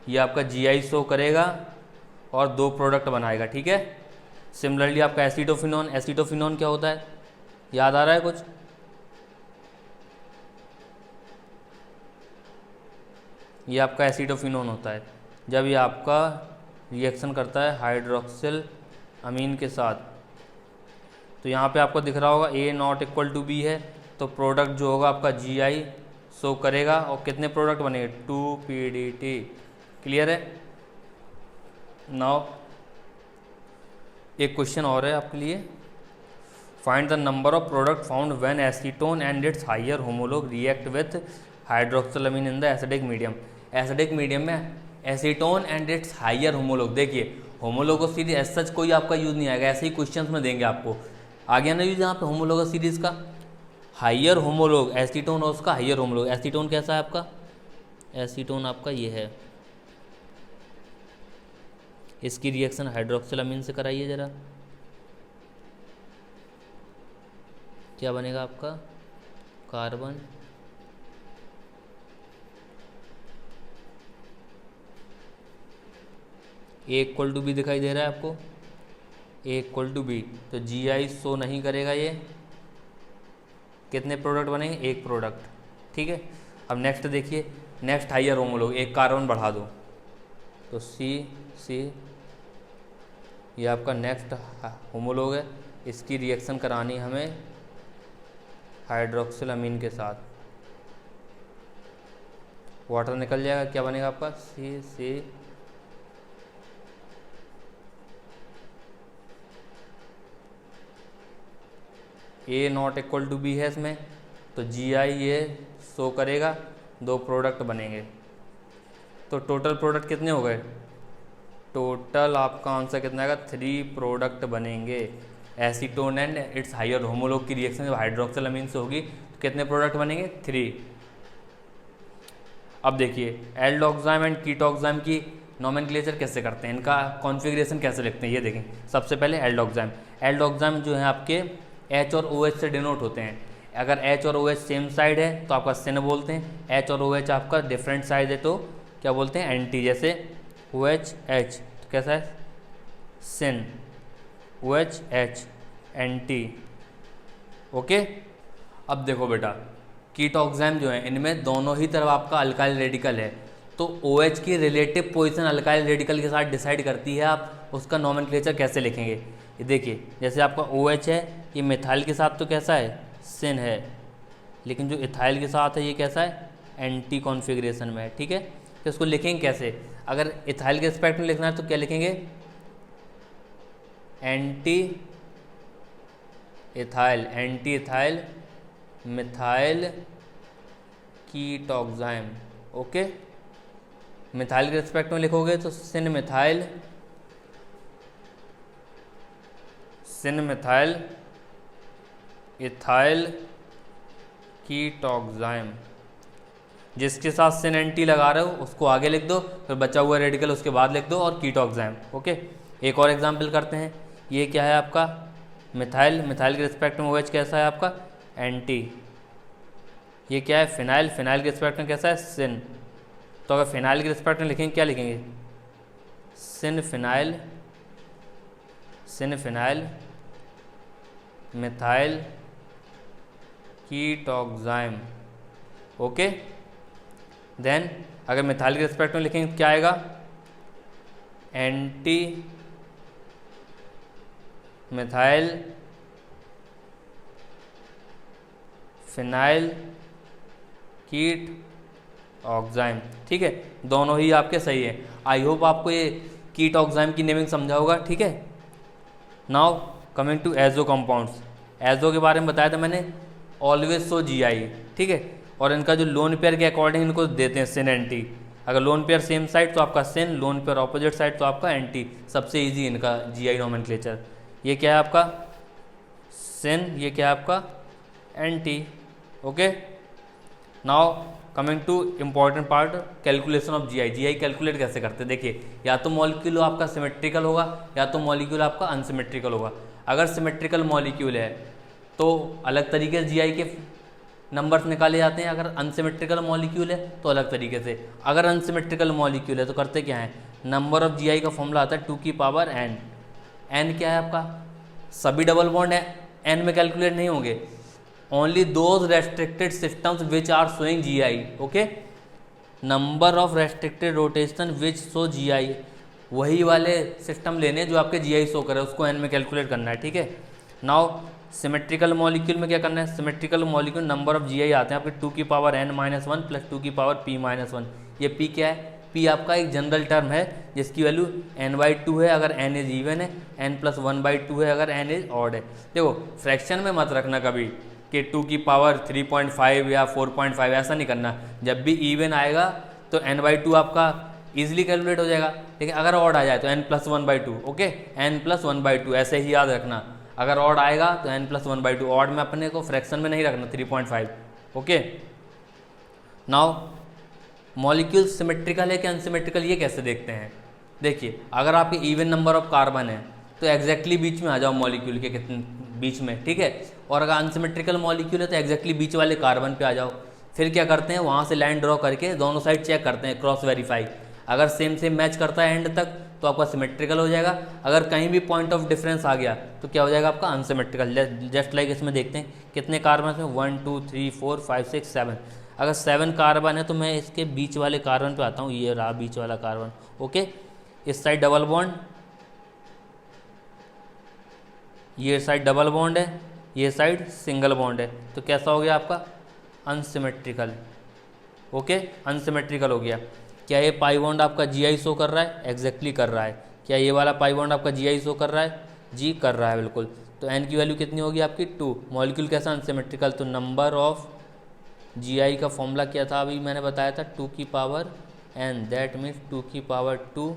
ये आपका GI शो करेगा और 2 प्रोडक्ट बनाएगा, ठीक है। सिमिलरली आपका एसीटोफिनॉन, एसीटोफिनॉन क्या होता है, याद आ रहा है कुछ? ये आपका एसीटोफिनॉन होता है जब ये आपका रिएक्शन करता है हाइड्रोक्सिल अमीन के साथ। तो यहाँ पे आपको दिख रहा होगा ए नॉट इक्वल टू बी है, तो प्रोडक्ट जो होगा आपका GI शो करेगा और कितने प्रोडक्ट बनेंगे, 2PDT। क्लियर है? नाउ एक क्वेश्चन और है आपके लिए, find the number of product found when acetone and its higher homolog react with hydroxylamine in the acidic medium. Acidic medium में acetone and its higher homolog, देखिए होमोलोगस सीरीज एज सच कोई आपका यूज़ नहीं आएगा, ऐसे ही क्वेश्चंस में देंगे आपको। आगे ना यूज यहाँ पे होमोलोगस सीरीज का हायर होमोलॉग एसीटोन और उसका हायर होमोलॉग। एसीटोन कैसा है आपका, एसीटोन आपका ये है, इसकी रिएक्शन हाइड्रोक्सिलामीन से कराइए ज़रा, क्या बनेगा आपका, carbon A equal to B दिखाई दे रहा है आपको, ए इक्वल टू बी, तो GI शो नहीं करेगा। ये कितने प्रोडक्ट बनेंगे, 1 प्रोडक्ट, ठीक है। अब नेक्स्ट देखिए, नेक्स्ट हायर होमोलॉग, एक कार्बन बढ़ा दो तो C ये आपका नेक्स्ट होमोलॉग है, इसकी रिएक्शन करानी हमें हाइड्रोक्सिलामीन के साथ, वाटर निकल जाएगा, क्या बनेगा आपका C A not equal to B है इसमें, तो GI ये शो करेगा, 2 प्रोडक्ट बनेंगे। तो टोटल प्रोडक्ट कितने हो गए, टोटल आपका आंसर कितना आएगा, 3 प्रोडक्ट बनेंगे। Acetone and its higher homologue की रिएक्शन जब हाइड्रोक्सिलामीन से होगी तो कितने प्रोडक्ट बनेंगे, 3। अब देखिए एल्डोक्साइम एंड कीटोक्साइम की नोमेनक्लेचर कैसे करते हैं, इनका कॉन्फ़िगरेशन कैसे लिखते हैं, ये देखें। सबसे पहले एल्डोक्साइम, एल्डोक्साइम जो है आपके H और OH से डिनोट होते हैं। अगर H और OH सेम साइड है तो आपका सिन बोलते हैं, H और OH आपका डिफरेंट साइड है तो क्या बोलते हैं, एंटी। जैसे OH तो कैसा है, सिन, OH एंटी, ओके। अब देखो बेटा, कीटोक्साइम जो है इनमें दोनों ही तरफ आपका अल्काइल रेडिकल है, तो OH की रिलेटिव पोजीशन अल्काइल रेडिकल के साथ डिसाइड करती है आप उसका नोमेनक्लेचर कैसे लिखेंगे। ये देखिए, जैसे आपका OH है, ये मिथाइल के साथ तो कैसा है, सिन है, लेकिन जो इथाइल के साथ है ये कैसा है, एंटी कॉन्फ़िगरेशन में है, ठीक है। तो इसको लिखेंगे कैसे, अगर इथाइल के रिस्पेक्ट में लिखना है तो क्या लिखेंगे, anti ethyl methyl ketoxime, okay. Methyl के रिस्पेक्ट में लिखोगे तो सिन मिथाइल इथाइल कीटोक्साइम, जिसके साथ सिन एंटी लगा रहे हो उसको आगे लिख दो, फिर बचा हुआ रेडिकल उसके बाद लिख दो, और कीटोक्साइम, ओके। एक और एग्जांपल करते हैं, ये क्या है आपका मिथाइल के रिस्पेक्ट में OH कैसा है आपका, एंटी। ये क्या है फिनाइल के रिस्पेक्ट में कैसा है, सिन। तो अगर फिनाइल के रिस्पेक्ट में लिखेंगे क्या लिखेंगे, सिन phenyl methyl ketoxime, okay. Then अगर मिथाइल के रिस्पेक्ट में लिखेंगे क्या आएगा, एंटी मिथाइल फिनाइल कीटोक्साइम, ठीक है। दोनों ही आपके सही है। आई होप आपको ये कीटोक्साइम की नेमिंग समझा होगा, ठीक है। Now coming to azo compounds, azo के बारे में बताया था मैंने, ऑलवेज सो GI, ठीक है। और इनका जो लोन पेयर के अकॉर्डिंग इनको देते हैं सिन एंटी। अगर लोन पेयर सेम साइड तो आपका सिन, लोन पेयर ऑपोजिट साइड तो आपका एंटी। सबसे इजी इनका GI नोमेनक्लेचर। ये क्या है आपका सिन, ये क्या है आपका anti, okay. Now coming to important part, calculation of GI calculate कैसे करते हैं। देखिए, या तो मॉलिक्यूल आपका सिमेट्रिकल होगा या तो मॉलिक्यूल आपका अनसिमेट्रिकल होगा। अगर सिमेट्रिकल मॉलिक्यूल है तो अलग तरीके से जीआई के नंबर्स निकाले जाते हैं। अगर अनसिमेट्रिकल मॉलिक्यूल है तो अलग तरीके से, अगर अनसिमेट्रिकल मॉलिक्यूल है तो करते क्या है, नंबर ऑफ जीआई का फॉर्मूला आता है 2 की पावर n। n क्या है आपका, सभी डबल बॉन्ड है n में कैलकुलेट नहीं होंगे, only those restricted systems which are showing GI. Okay, number of restricted rotation which show GI, वही वाले सिस्टम लेने जो आपके जीआई शो करे, उसको n में कैलकुलेट करना है। ठीक है, नाउ सिमेट्रिकल मॉलिक्यूल में क्या करना है, symmetrical molecule number of GI आते हैं आपके 2 की पावर n-1 प्लस 2 की पावर p-1। ये p क्या है, p आपका एक जनरल टर्म है जिसकी वैल्यू n/2 है अगर n इज इवन है, n+1/2 है अगर n इज ऑड है। देखो फ्रैक्शन में मत रखना कभी कि 2 की पावर 3.5 या 4.5, ऐसा नहीं करना। जब भी इवन आएगा तो n/2 आपका ईजिली कैलकुलेट हो जाएगा, लेकिन अगर ऑड आ जाए तो n+1/2। ओके, n+1/2 ऐसे ही याद रखना। अगर ऑड आएगा तो n+1/2, ऑड में अपने को फ्रैक्शन में नहीं रखना 3.5। ओके, नाउ मॉलिक्यूल सिमेट्रिकल है कि अनसिमेट्रिकल, ये कैसे देखते हैं। देखिए अगर आपके इवन नंबर ऑफ कार्बन है तो एग्जैक्टली बीच में आ जाओ मॉलिक्यूल के, कितने बीच में, ठीक है। और अगर अनसिमेट्रिकल मॉलिक्यूल है तो एग्जैक्टली बीच वाले कार्बन पे आ जाओ। फिर क्या करते हैं, वहाँ से लाइन ड्रॉ करके दोनों साइड चेक करते हैं, क्रॉस वेरीफाई। अगर सेम मैच करता है एंड तक तो आपका सिमेट्रिकल हो जाएगा। अगर कहीं भी पॉइंट ऑफ डिफरेंस आ गया तो क्या हो जाएगा आपका अनसिमेट्रिकल। जस्ट लाइक इसमें देखते हैं कितने कार्बन में, 1 2 3 4 5 6 7। अगर 7 कार्बन है तो मैं इसके बीच वाले कार्बन पे आता हूँ, ये रहा बीच वाला कार्बन। ओके, इस साइड डबल बॉन्ड, ये साइड डबल बॉन्ड है, ये साइड सिंगल बॉन्ड है, तो कैसा हो गया आपका अनसिमेट्रिकल। ओके, अनसिमेट्रिकल हो गया। क्या ये पाई बॉन्ड आपका जीआई शो कर रहा है, एग्जैक्टली कर रहा है। क्या ये वाला पाई बॉन्ड आपका जीआई शो कर रहा है, जी कर रहा है बिल्कुल। तो एन की वैल्यू कितनी होगी आपकी 2। मॉलिक्यूल कैसा अनसिमेट्रिकल, तो नंबर ऑफ जीआई का फॉर्मूला क्या था, अभी मैंने बताया था 2 की पावर n, दैट मीन्स 2 की पावर 2,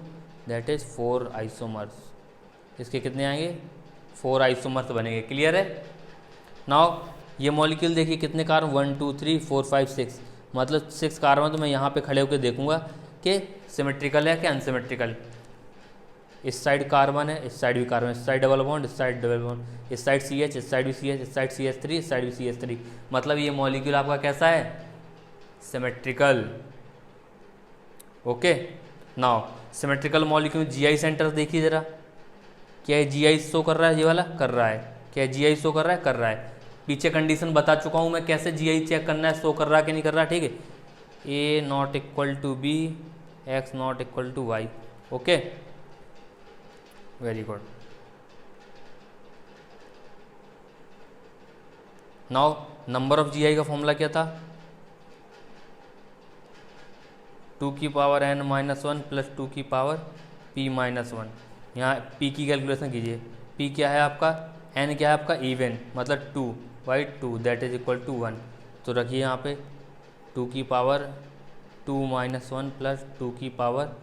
दैट इज़ 4 आइसोमर्स। इसके कितने आएंगे, 4 आइसोमर्स बनेंगे। क्लियर है। नाउ ये मॉलिक्यूल देखिए कितने कार्बन, 1 2 3 4 5 6, मतलब 6 कार्बन। तो मैं यहाँ पे खड़े होकर देखूंगा कि सिमेट्रिकल है कि अनसिमेट्रिकल। इस साइड कार्बन है, इस साइड भी कार्बन, इस साइड डबल बॉन्ड, इस साइड डबल बॉन्ड, इस साइड CH, इस साइड भी CH, इस साइड CH3, इस साइड भी CH3। मतलब ये मॉलिक्यूल आपका कैसा है, symmetrical. Okay, now symmetrical molecule GI centre देखिए जरा, क्या ये जीआई शो कर रहा है, ये वाला कर रहा है। क्या जीआई शो कर रहा है, कर रहा है। पीछे कंडीशन बता चुका हूँ मैं कैसे जीआई चेक करना है, शो कर रहा है कि नहीं कर रहा, ठीक है। A not equal to B, X not equal to Y। Okay, very good. Now number of GI का फॉर्मूला क्या था, 2 की पावर n-1 प्लस 2 की पावर p-1। यहाँ p की कैलकुलेशन कीजिए। p क्या है आपका, n क्या है आपका इवन, मतलब 2/2, दैट इज इक्वल टू 1। तो रखिए यहाँ पे 2 की पावर 2-1 प्लस 2 की पावर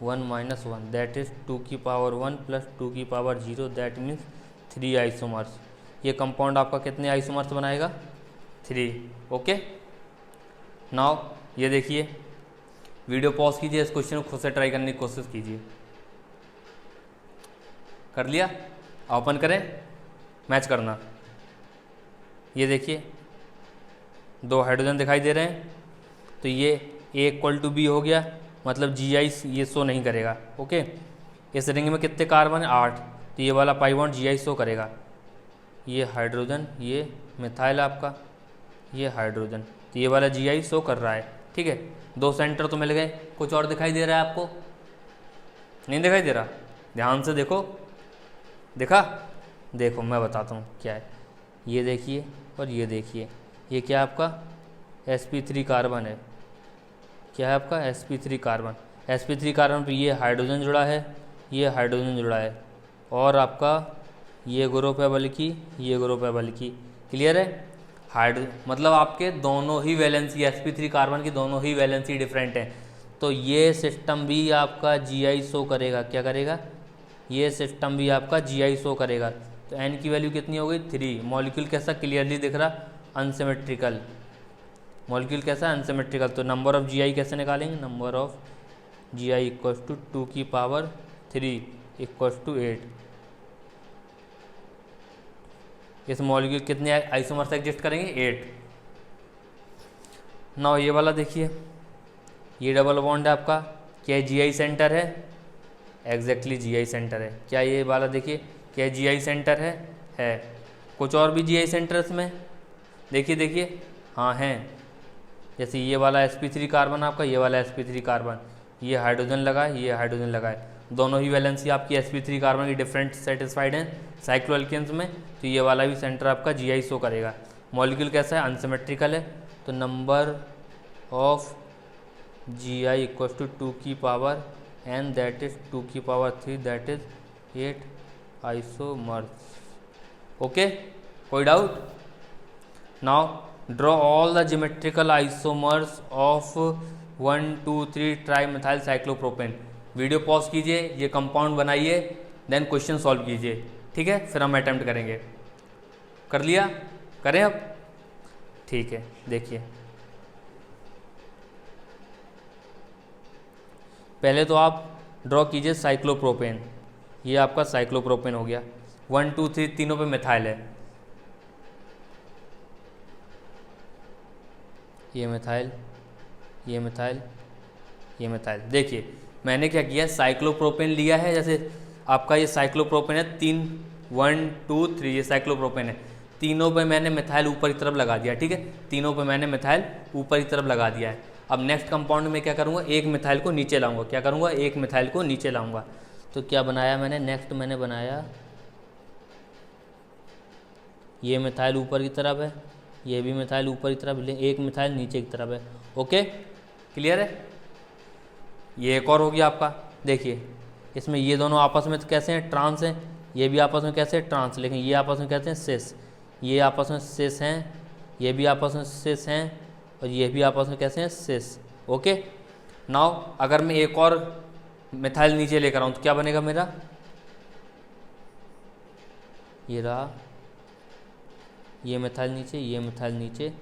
1-1, दैट इज 2 की पावर 1 प्लस 2 की पावर 0, दैट मीन्स 3 आइसोमर्स। ये कंपाउंड आपका कितने आइसोमर्स बनाएगा, 3। ओके, नाउ ये देखिए, वीडियो पॉज कीजिए, इस क्वेश्चन को खुद से ट्राई करने की कोशिश कीजिए। कर लिया, ओपन करें, मैच करना। ये देखिए 2 हाइड्रोजन दिखाई दे रहे हैं, तो ये A इक्वल टू B हो गया, मतलब GI ये शो नहीं करेगा। ओके, इस रिंग में कितने कार्बन है, 8, तो ये वाला पाई बॉन्ड GI शो करेगा। ये हाइड्रोजन, ये मिथाइल आपका, ये हाइड्रोजन, तो ये वाला GI शो कर रहा है। ठीक है, 2 सेंटर तो मिल गए। कुछ और दिखाई दे रहा है आपको, नहीं दिखाई दे रहा, ध्यान से देखो। देखा, देखो मैं बताता हूँ क्या है। ये देखिए और ये देखिए, ये क्या आपका sp3 कार्बन है। क्या है आपका sp3 कार्बन। sp3 कार्बन पे ये हाइड्रोजन जुड़ा है, ये हाइड्रोजन जुड़ा है, और आपका ये ग्रुप है बल्कि, ये ग्रुप है बल्कि। क्लियर है। मतलब आपके दोनों ही वैलेंसी, sp3 कार्बन की दोनों ही वैलेंसी डिफरेंट है, तो ये सिस्टम भी आपका GI शो करेगा। क्या करेगा, ये सिस्टम भी आपका GI शो करेगा। तो n की वैल्यू कितनी हो गई, 3। मॉलिक्यूल कैसा क्लियरली दिख रहा, अनसिमेट्रिकल। मॉलिक्यूल कैसा, अनसिमेट्रिकल। तो नंबर ऑफ GI कैसे निकालेंगे, number of GI equals to 2 की पावर 3 इक्वल्स टू 8। इस मॉलिक्यूल कितने आइसोमर्स एग्जिस्ट करेंगे? 8। नाउ ये वाला देखिए, ये डबल बॉन्ड है आपका, क्या GI सेंटर है? एग्जैक्टली GI सेंटर है। क्या ये वाला देखिए, क्या GI सेंटर है। कुछ और भी GI सेंटर इसमें देखिए, हाँ हैं। जैसे ये वाला sp3 कार्बन आपका, ये वाला sp3 कार्बन, ये हाइड्रोजन लगा है, ये हाइड्रोजन लगा है, दोनों ही वैलेंसी आपकी sp3 कार्बन की डिफरेंट सेटिस्फाइड हैं साइक्लोएल्केन्स में, तो ये वाला भी सेंटर आपका GI शो करेगा। मॉलिक्यूल कैसा है? अनसिमेट्रिकल है, तो number of GI equal to 2 की पावर n, दैट इज 2 की power 3, that is 8 isomers. Okay, कोई doubt? Now draw all the geometrical isomers of 1, 2, 3 trimethyl cyclopropane. Video pause कीजिए, ये कंपाउंड बनाइए, देन क्वेश्चन सॉल्व कीजिए, ठीक है? फिर हम अटेम्प्ट करेंगे। कर लिया? करें अब? ठीक है, देखिए पहले तो आप ड्रॉ कीजिए साइक्लोप्रोपेन। ये आपका साइक्लोप्रोपेन हो गया। 1, 2, 3 तीनों पे मिथाइल है, ये मिथाइल, ये मिथाइल, ये मिथाइल। देखिए मैंने क्या किया, साइक्लोप्रोपेन लिया है, जैसे आपका ये साइक्लोप्रोपेन है 3, 1, 2, 3 ये साइक्लोप्रोपेन है, तीनों पे मैंने मिथाइल ऊपर की तरफ लगा दिया, ठीक है? तीनों पे मैंने मिथाइल ऊपर की तरफ लगा दिया है। अब नेक्स्ट कंपाउंड में क्या करूँगा, एक मिथाइल को नीचे लाऊंगा। क्या करूँगा? एक मिथाइल को नीचे लाऊंगा। तो क्या बनाया मैंने? नेक्स्ट मैंने बनाया, ये मिथाइल ऊपर की तरफ है, ये भी मिथाइल ऊपर की तरफ, एक मिथाइल नीचे की तरफ है। ओके, क्लियर है? ये एक और हो गया आपका। देखिए इसमें ये दोनों आपस में कैसे हैं? ट्रांस हैं। ये भी आपस में कैसे हैं? ट्रांस। लेकिन ये आपस में कैसे हैं? सिस। ये आपस में सिस हैं, ये भी आपस में सिस हैं, और ये भी आपस में कैसे हैं? सिस। ओके, नाउ अगर मैं एक और मिथाइल नीचे लेकर आऊँ तो क्या बनेगा मेरा? ये रहा, ये मिथाइल नीचे, ये मिथाइल नीचे,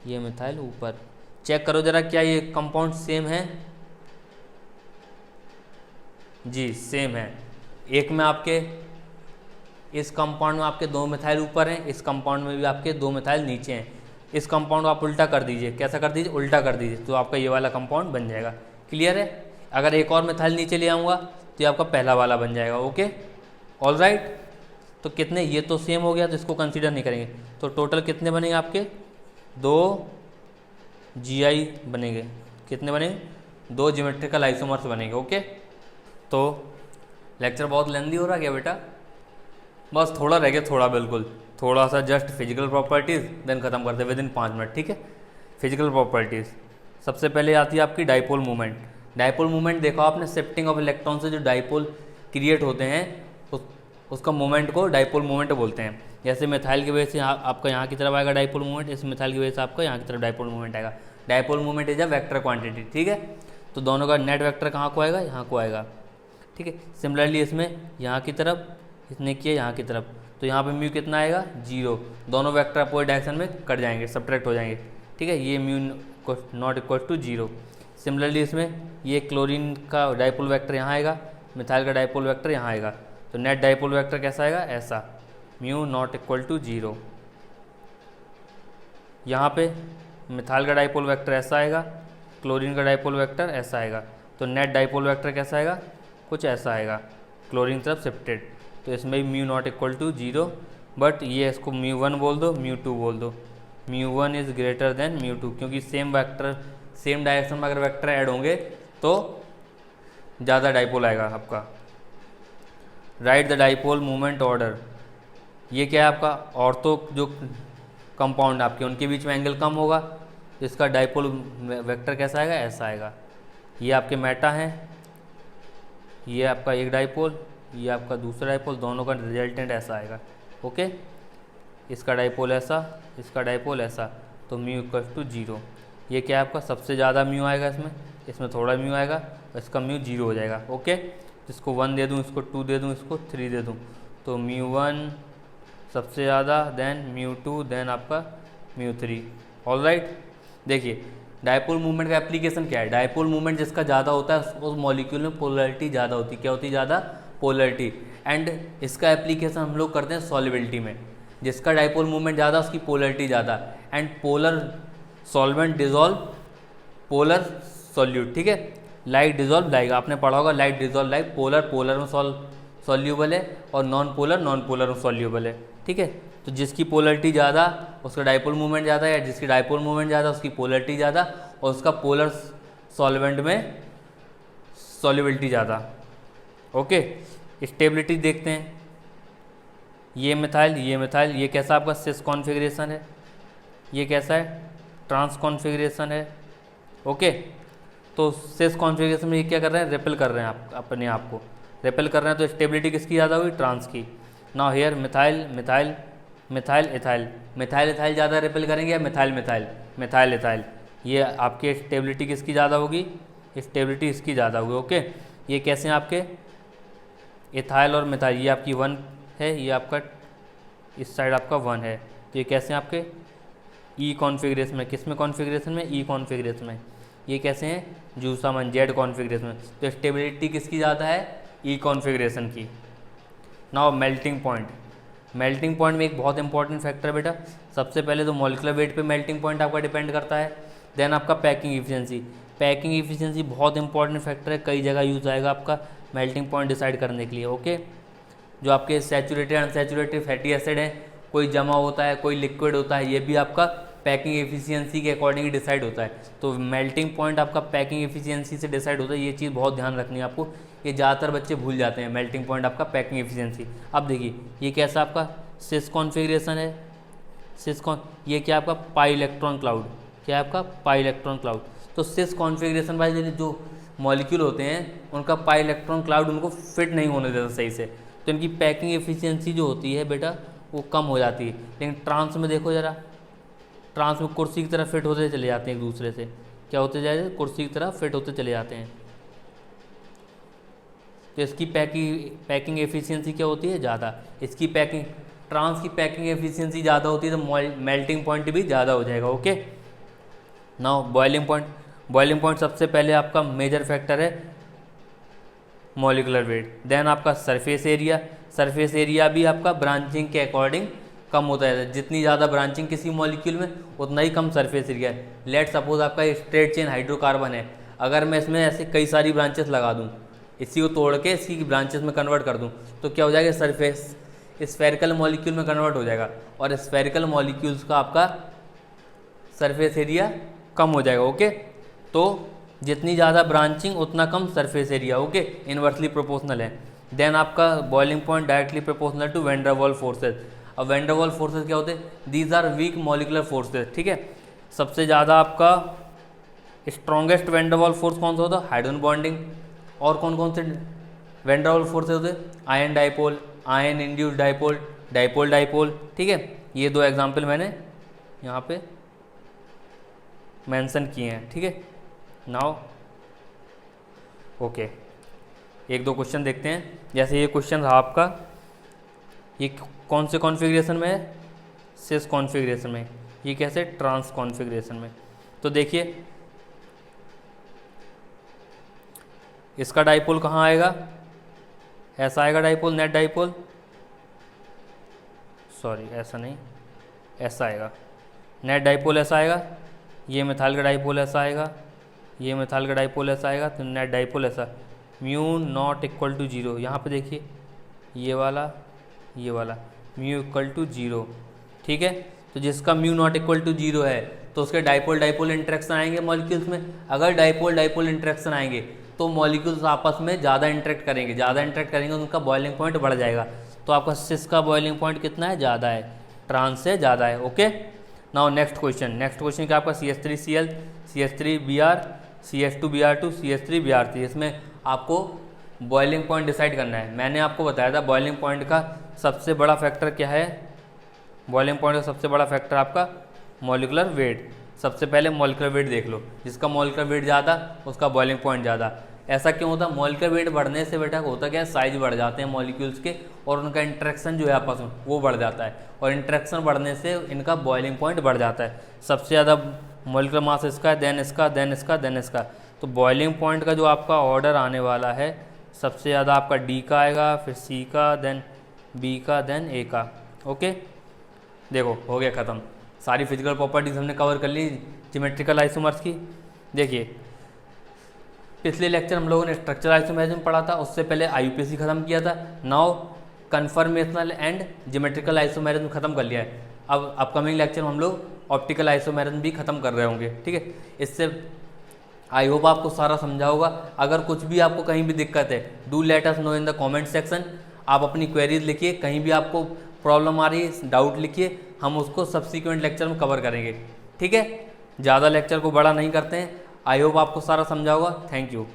ये मिथाइल ऊपर। चेक करो जरा, क्या ये कंपाउंड सेम है? जी सेम है। एक में आपके, इस कंपाउंड में आपके 2 मिथाइल ऊपर हैं, इस कंपाउंड में भी आपके 2 मिथाइल नीचे हैं। इस कंपाउंड को आप उल्टा कर दीजिए। कैसा कर दीजिए? उल्टा कर दीजिए, तो आपका ये वाला कंपाउंड बन जाएगा। क्लियर है? अगर एक और मिथाइल नीचे ले आऊँगा तो ये आपका पहला वाला बन जाएगा। Okay, all right. तो कितने, ये तो सेम हो गया तो इसको कंसीडर नहीं करेंगे। तो टोटल कितने बनेंगे आपके? 2 GI बनेंगे। कितने बनेंगे? 2 ज्योमेट्रिकल आइसोमर्स बनेंगे। ओके, तो लेक्चर बहुत लेंदी हो रहा है क्या बेटा? बस थोड़ा रह गया, थोड़ा, बिल्कुल थोड़ा सा, जस्ट फिजिकल प्रॉपर्टीज़, देन खत्म करते विद इन 5 मिनट, ठीक है? फिजिकल प्रॉपर्टीज़ सबसे पहले आती है आपकी डाइपोल मूवमेंट। डाइपोल मूवमेंट देखो आपने, शिफ्टिंग ऑफ इलेक्ट्रॉन से जो डाइपोल क्रिएट होते हैं उसका मूवमेंट को डाइपोल मूवमेंट बोलते हैं। जैसे मिथाइल की वजह से आपका यहाँ की तरफ आएगा डाइपोल मूवमेंट, इस मिथाइल की वजह से आपका यहाँ की तरफ डाइपोल मूवमेंट आएगा। Dipole movement is a vector quantity, ठीक है? तो दोनों का नेट वेक्टर कहाँ को आएगा? यहाँ को आएगा, ठीक है? सिमिलरली इसमें यहाँ की तरफ, इसने किया यहाँ की तरफ, तो यहाँ पे म्यू कितना आएगा? 0। दोनों वेक्टर अपोजिट डायरेक्शन में कट जाएंगे, सब्ट्रैक्ट हो जाएंगे, ठीक है? ये mu not equal to 0। Similarly इसमें ये क्लोरीन का डाइपोल वेक्टर यहाँ आएगा, मिथाइल का डाइपोल वेक्टर यहाँ आएगा, तो नेट डाइपोल वेक्टर कैसा आएगा? ऐसा, म्यू नॉट इक्वल टू 0। यहाँ पे मिथाइल का डाइपोल वेक्टर ऐसा आएगा, क्लोरीन का डाइपोल वेक्टर ऐसा आएगा, तो नेट डाइपोल वेक्टर कैसा आएगा? कुछ ऐसा आएगा, क्लोरीन तरफ शिफ्टेड। तो इसमें भी mu not equal to 0, but ये इसको μ1 बोल दो, μ2 बोल दो। μ1 इज़ ग्रेटर देन μ2, क्योंकि सेम वेक्टर, सेम डायरेक्शन में अगर वेक्टर ऐड होंगे तो ज़्यादा डाइपोल आएगा आपका। Right the dipole movement order. ये क्या है आपका? ऑर्थो जो कंपाउंड आपके, उनके बीच में एंगल कम होगा, तो इसका डाइपोल वेक्टर कैसा आएगा? ऐसा आएगा। ये आपके मेटा हैं, ये आपका एक डाइपोल, ये आपका दूसरा डाइपोल, दोनों का रिजल्टेंट ऐसा आएगा। ओके, इसका डाइपोल ऐसा, इसका डाइपोल ऐसा, तो म्यू इक्वल टू 0। ये क्या है आपका? सबसे ज़्यादा म्यू आएगा इसमें, इसमें थोड़ा म्यू आएगा, और इसका म्यू 0 हो जाएगा। ओके, इसको 1 दे दूँ, इसको 2 दे दूँ, इसको 3 दे दूँ, तो μ1 सबसे ज़्यादा, देन μ2, देन आपका μ3। All right. देखिए डाइपोल मूवमेंट का एप्लीकेशन क्या है? डाइपोल मूवमेंट जिसका ज़्यादा होता है उस मॉलिक्यूल में पोलरिटी ज़्यादा होती है। क्या होती है? ज़्यादा पोलरिटी। एंड इसका एप्लीकेशन हम लोग करते हैं सॉल्युबिलिटी में। जिसका डाइपोल मूवमेंट ज़्यादा उसकी पोलरिटी ज़्यादा, and polar solvent dissolve polar solute, ठीक है। लाइक डिजॉल्व लाइक, आपने पढ़ा होगा like dissolve like, polar polar में सॉल्यूबल है और नॉन पोलर में सॉल्यूबल है, ठीक है। तो जिसकी पोलरिटी ज़्यादा उसका डाइपोल मूवमेंट ज़्यादा, या जिसकी डाइपोल मूवमेंट ज़्यादा उसकी पोलरिटी ज़्यादा, और उसका पोलर सॉल्वेंट में सॉल्युबिलिटी ज़्यादा। ओके, स्टेबिलिटी देखते हैं। ये मिथाइल ये कैसा आपका सिस कॉन्फ़िगरेशन है, ये कैसा है ट्रांस कॉन्फ़िगरेशन है। ओके, तो सिस कॉन्फ़िगरेशन में ये क्या कर रहे हैं, रिपेल कर रहे हैं आप अपने आप को रिपेल कर रहे हैं, तो स्टेबिलिटी किसकी ज़्यादा हुई, ट्रांस की। नाउ हियर मिथाइल इथाइल ज़्यादा रिपेल करेंगे या मिथाइल इथाइल, ये आपकी स्टेबिलिटी किसकी ज़्यादा होगी, स्टेबिलिटी इसकी ज़्यादा होगी। ओके, ये कैसे हैं आपके इथाइल और मिथाइल, ये आपकी 1 है, ये आपका इस साइड आपका 1 है, तो ये कैसे हैं आपके ई कॉन्फ़िगरेशन में, किस में कॉन्फ़िगरेशन में, ई कॉन्फ़िगरेशन में। ये कैसे हैं जूसामन जेड कॉन्फ़िगरेशन में, तो स्टेबिलिटी किसकी ज़्यादा है, ई कॉन्फ़िगरेशन की। नाउ मेल्टिंग पॉइंट में एक बहुत इंपॉर्टेंट फैक्टर है बेटा। सबसे पहले तो मॉलिक्यूलर वेट पे मेल्टिंग पॉइंट आपका डिपेंड करता है, देन आपका पैकिंग एफिशिएंसी बहुत इंपॉर्टेंट फैक्टर है, कई जगह यूज आएगा आपका मेल्टिंग पॉइंट डिसाइड करने के लिए। ओके, जो आपके सैचुरेटेड अनसैचुरेटेड फैटी एसिड हैं, कोई जमा होता है कोई लिक्विड होता है, ये भी आपका पैकिंग एफिशिएंसी के अकॉर्डिंग डिसाइड होता है। तो मेल्टिंग पॉइंट आपका पैकिंग एफिशिएंसी से डिसाइड होता है, ये चीज़ बहुत ध्यान रखनी है आपको, ये ज़्यादातर बच्चे भूल जाते हैं। मेल्टिंग पॉइंट आपका पैकिंग एफिशिएंसी। अब देखिए ये कैसा आपका सिस कॉन्फ़िगरेशन है, ये क्या आपका पाई इलेक्ट्रॉन क्लाउड, क्या है आपका पाई इलेक्ट्रॉन क्लाउड। तो सिस कॉन्फ़िगरेशन वाइज जो मॉलिक्यूल होते हैं उनका पाई इलेक्ट्रॉन क्लाउड उनको फिट नहीं होने देता सही से, तो इनकी पैकिंग एफिशिएंसी जो होती है बेटा वो कम हो जाती है। लेकिन ट्रांस में देखो ज़रा, ट्रांस में कुर्सी की तरह फिट होते चले जाते हैं एक दूसरे से, क्या होते जाए कुर्सी की तरह फिट होते चले जाते हैं। तो इसकी पैकिंग एफिशिएंसी क्या होती है, ज़्यादा। इसकी ट्रांस की पैकिंग एफिशिएंसी ज़्यादा होती है तो मेल्टिंग पॉइंट भी ज़्यादा हो जाएगा। ओके, नाउ बॉइलिंग पॉइंट सबसे पहले आपका मेजर फैक्टर है मॉलिक्यूलर वेट, देन आपका सरफेस एरिया भी आपका ब्रांचिंग के अकॉर्डिंग कम होता है। जितनी ज़्यादा ब्रांचिंग किसी मॉलिक्यूल में उतना ही कम सरफेस एरिया है। लेट सपोज आपका स्ट्रेट चेन हाइड्रोकार्बन है, अगर मैं इसमें ऐसे कई सारी ब्रांचेस लगा दूँ, इसी को तोड़ के इसकी ब्रांचेस में कन्वर्ट कर दूँ, तो क्या हो जाएगा, सरफेस स्फेरिकल मॉलिक्यूल में कन्वर्ट हो जाएगा, और स्फेरिकल मॉलिक्यूल्स का आपका सरफेस एरिया कम हो जाएगा। ओके, तो जितनी ज़्यादा ब्रांचिंग उतना कम surface area. Okay, inversely proportional है। देन आपका boiling point directly proportional to van der Waals forces. अब वैन डर वाल्स फोर्सेज क्या होते हैं, these are weak molecular forces, ठीक है। सबसे ज़्यादा आपका strongest van der Waals force कौन सा होता है, हाइड्रोजन बॉन्डिंग। और कौन से वैन डर वाल्स फोर्सेज होते हैं, ion dipole, ion induced dipole, dipole, ठीक है। ये 2 एग्जाम्पल मैंने यहाँ पे मेंशन किए हैं, ठीक है। नाउ ओके, 1-2 क्वेश्चन देखते हैं। जैसे ये क्वेश्चन रहा आपका, ये कौन से कॉन्फ़िगरेशन में है, सिस कॉन्फ़िगरेशन में, ये कैसे ट्रांस कॉन्फ़िगरेशन में। तो देखिए इसका डाइपोल कहाँ आएगा, ऐसा आएगा डाइपोल, नेट डाइपोल, सॉरी ऐसा नहीं, ऐसा आएगा नेट डाइपोल, ऐसा आएगा। ये मिथाइल का डाइपोल ऐसा आएगा, ये मिथाइल का डाइपोल ऐसा आएगा, तो नेट डाइपोल ऐसा, म्यू नॉट इक्वल टू 0। यहाँ पे देखिए ये वाला म्यू इक्वल टू 0, ठीक है। तो जिसका म्यू नॉट इक्वल टू 0 है तो उसके डाइपोल इंटरेक्शन आएंगे मॉलिक्यूल्स में। अगर डाइपोल इंटरेक्शन आएंगे तो मॉलिक्यूल्स आपस में ज़्यादा इंटरेक्ट करेंगे तो उनका बॉइलिंग पॉइंट बढ़ जाएगा। तो आपका सिस का बॉइलिंग पॉइंट कितना है, ज़्यादा है, ट्रांस से ज़्यादा है। ओके, नाउ नेक्स्ट क्वेश्चन क्या आपका CH3Cl, CH3Br, CH2Br2, CH3Br3। इसमें आपको बॉइलिंग पॉइंट डिसाइड करना है। मैंने आपको बताया था बॉइलिंग पॉइंट का सबसे बड़ा फैक्टर क्या है, बॉइलिंग पॉइंट का सबसे बड़ा फैक्टर आपका मॉलिकुलर वेट। सबसे पहले मॉलिकुलर वेट देख लो, जिसका मॉलिकुलर वेट ज़्यादा उसका बॉइलिंग पॉइंट ज़्यादा। ऐसा क्यों होता है, मॉलिकुलर वेट बढ़ने से बेटा होता क्या है, साइज बढ़ जाते हैं मॉलिक्यूल्स के, और उनका इंटरेक्शन जो है आपस में वो बढ़ जाता है, और इंटरेक्शन बढ़ने से इनका बॉइलिंग पॉइंट बढ़ जाता है। सबसे ज़्यादा मॉलिकुलर मास इसका है, देन इसका। तो बॉइलिंग पॉइंट का जो आपका ऑर्डर आने वाला है, सबसे ज़्यादा आपका D का आएगा, फिर C का, देन B का, देन A का। ओके, देखो हो गया ख़त्म, सारी फिजिकल प्रॉपर्टीज़ हमने कवर कर ली ज्योमेट्रिकल आइसोमर्स की। देखिए पिछले लेक्चर हम लोगों ने स्ट्रक्चरल आइसोमेरिज्म पढ़ा था, उससे पहले आईयूपीएसी ख़त्म किया था। Now conformational and geometrical isomerism ख़त्म कर लिया है। अब अपकमिंग लेक्चर में हम लोग ऑप्टिकल आइसोमेरिज्म भी ख़त्म कर रहे होंगे, ठीक है। इससे आई होप आपको सारा समझा होगा। अगर कुछ भी आपको कहीं भी दिक्कत है, do let us know in the comment section. आप अपनी क्वेरीज लिखिए, कहीं भी आपको प्रॉब्लम आ रही है, डाउट लिखिए, हम उसको सब्सिक्वेंट लेक्चर में कवर करेंगे, ठीक है। ज़्यादा लेक्चर को बड़ा नहीं करते हैं। आई होप आपको सारा समझा होगा। Thank you.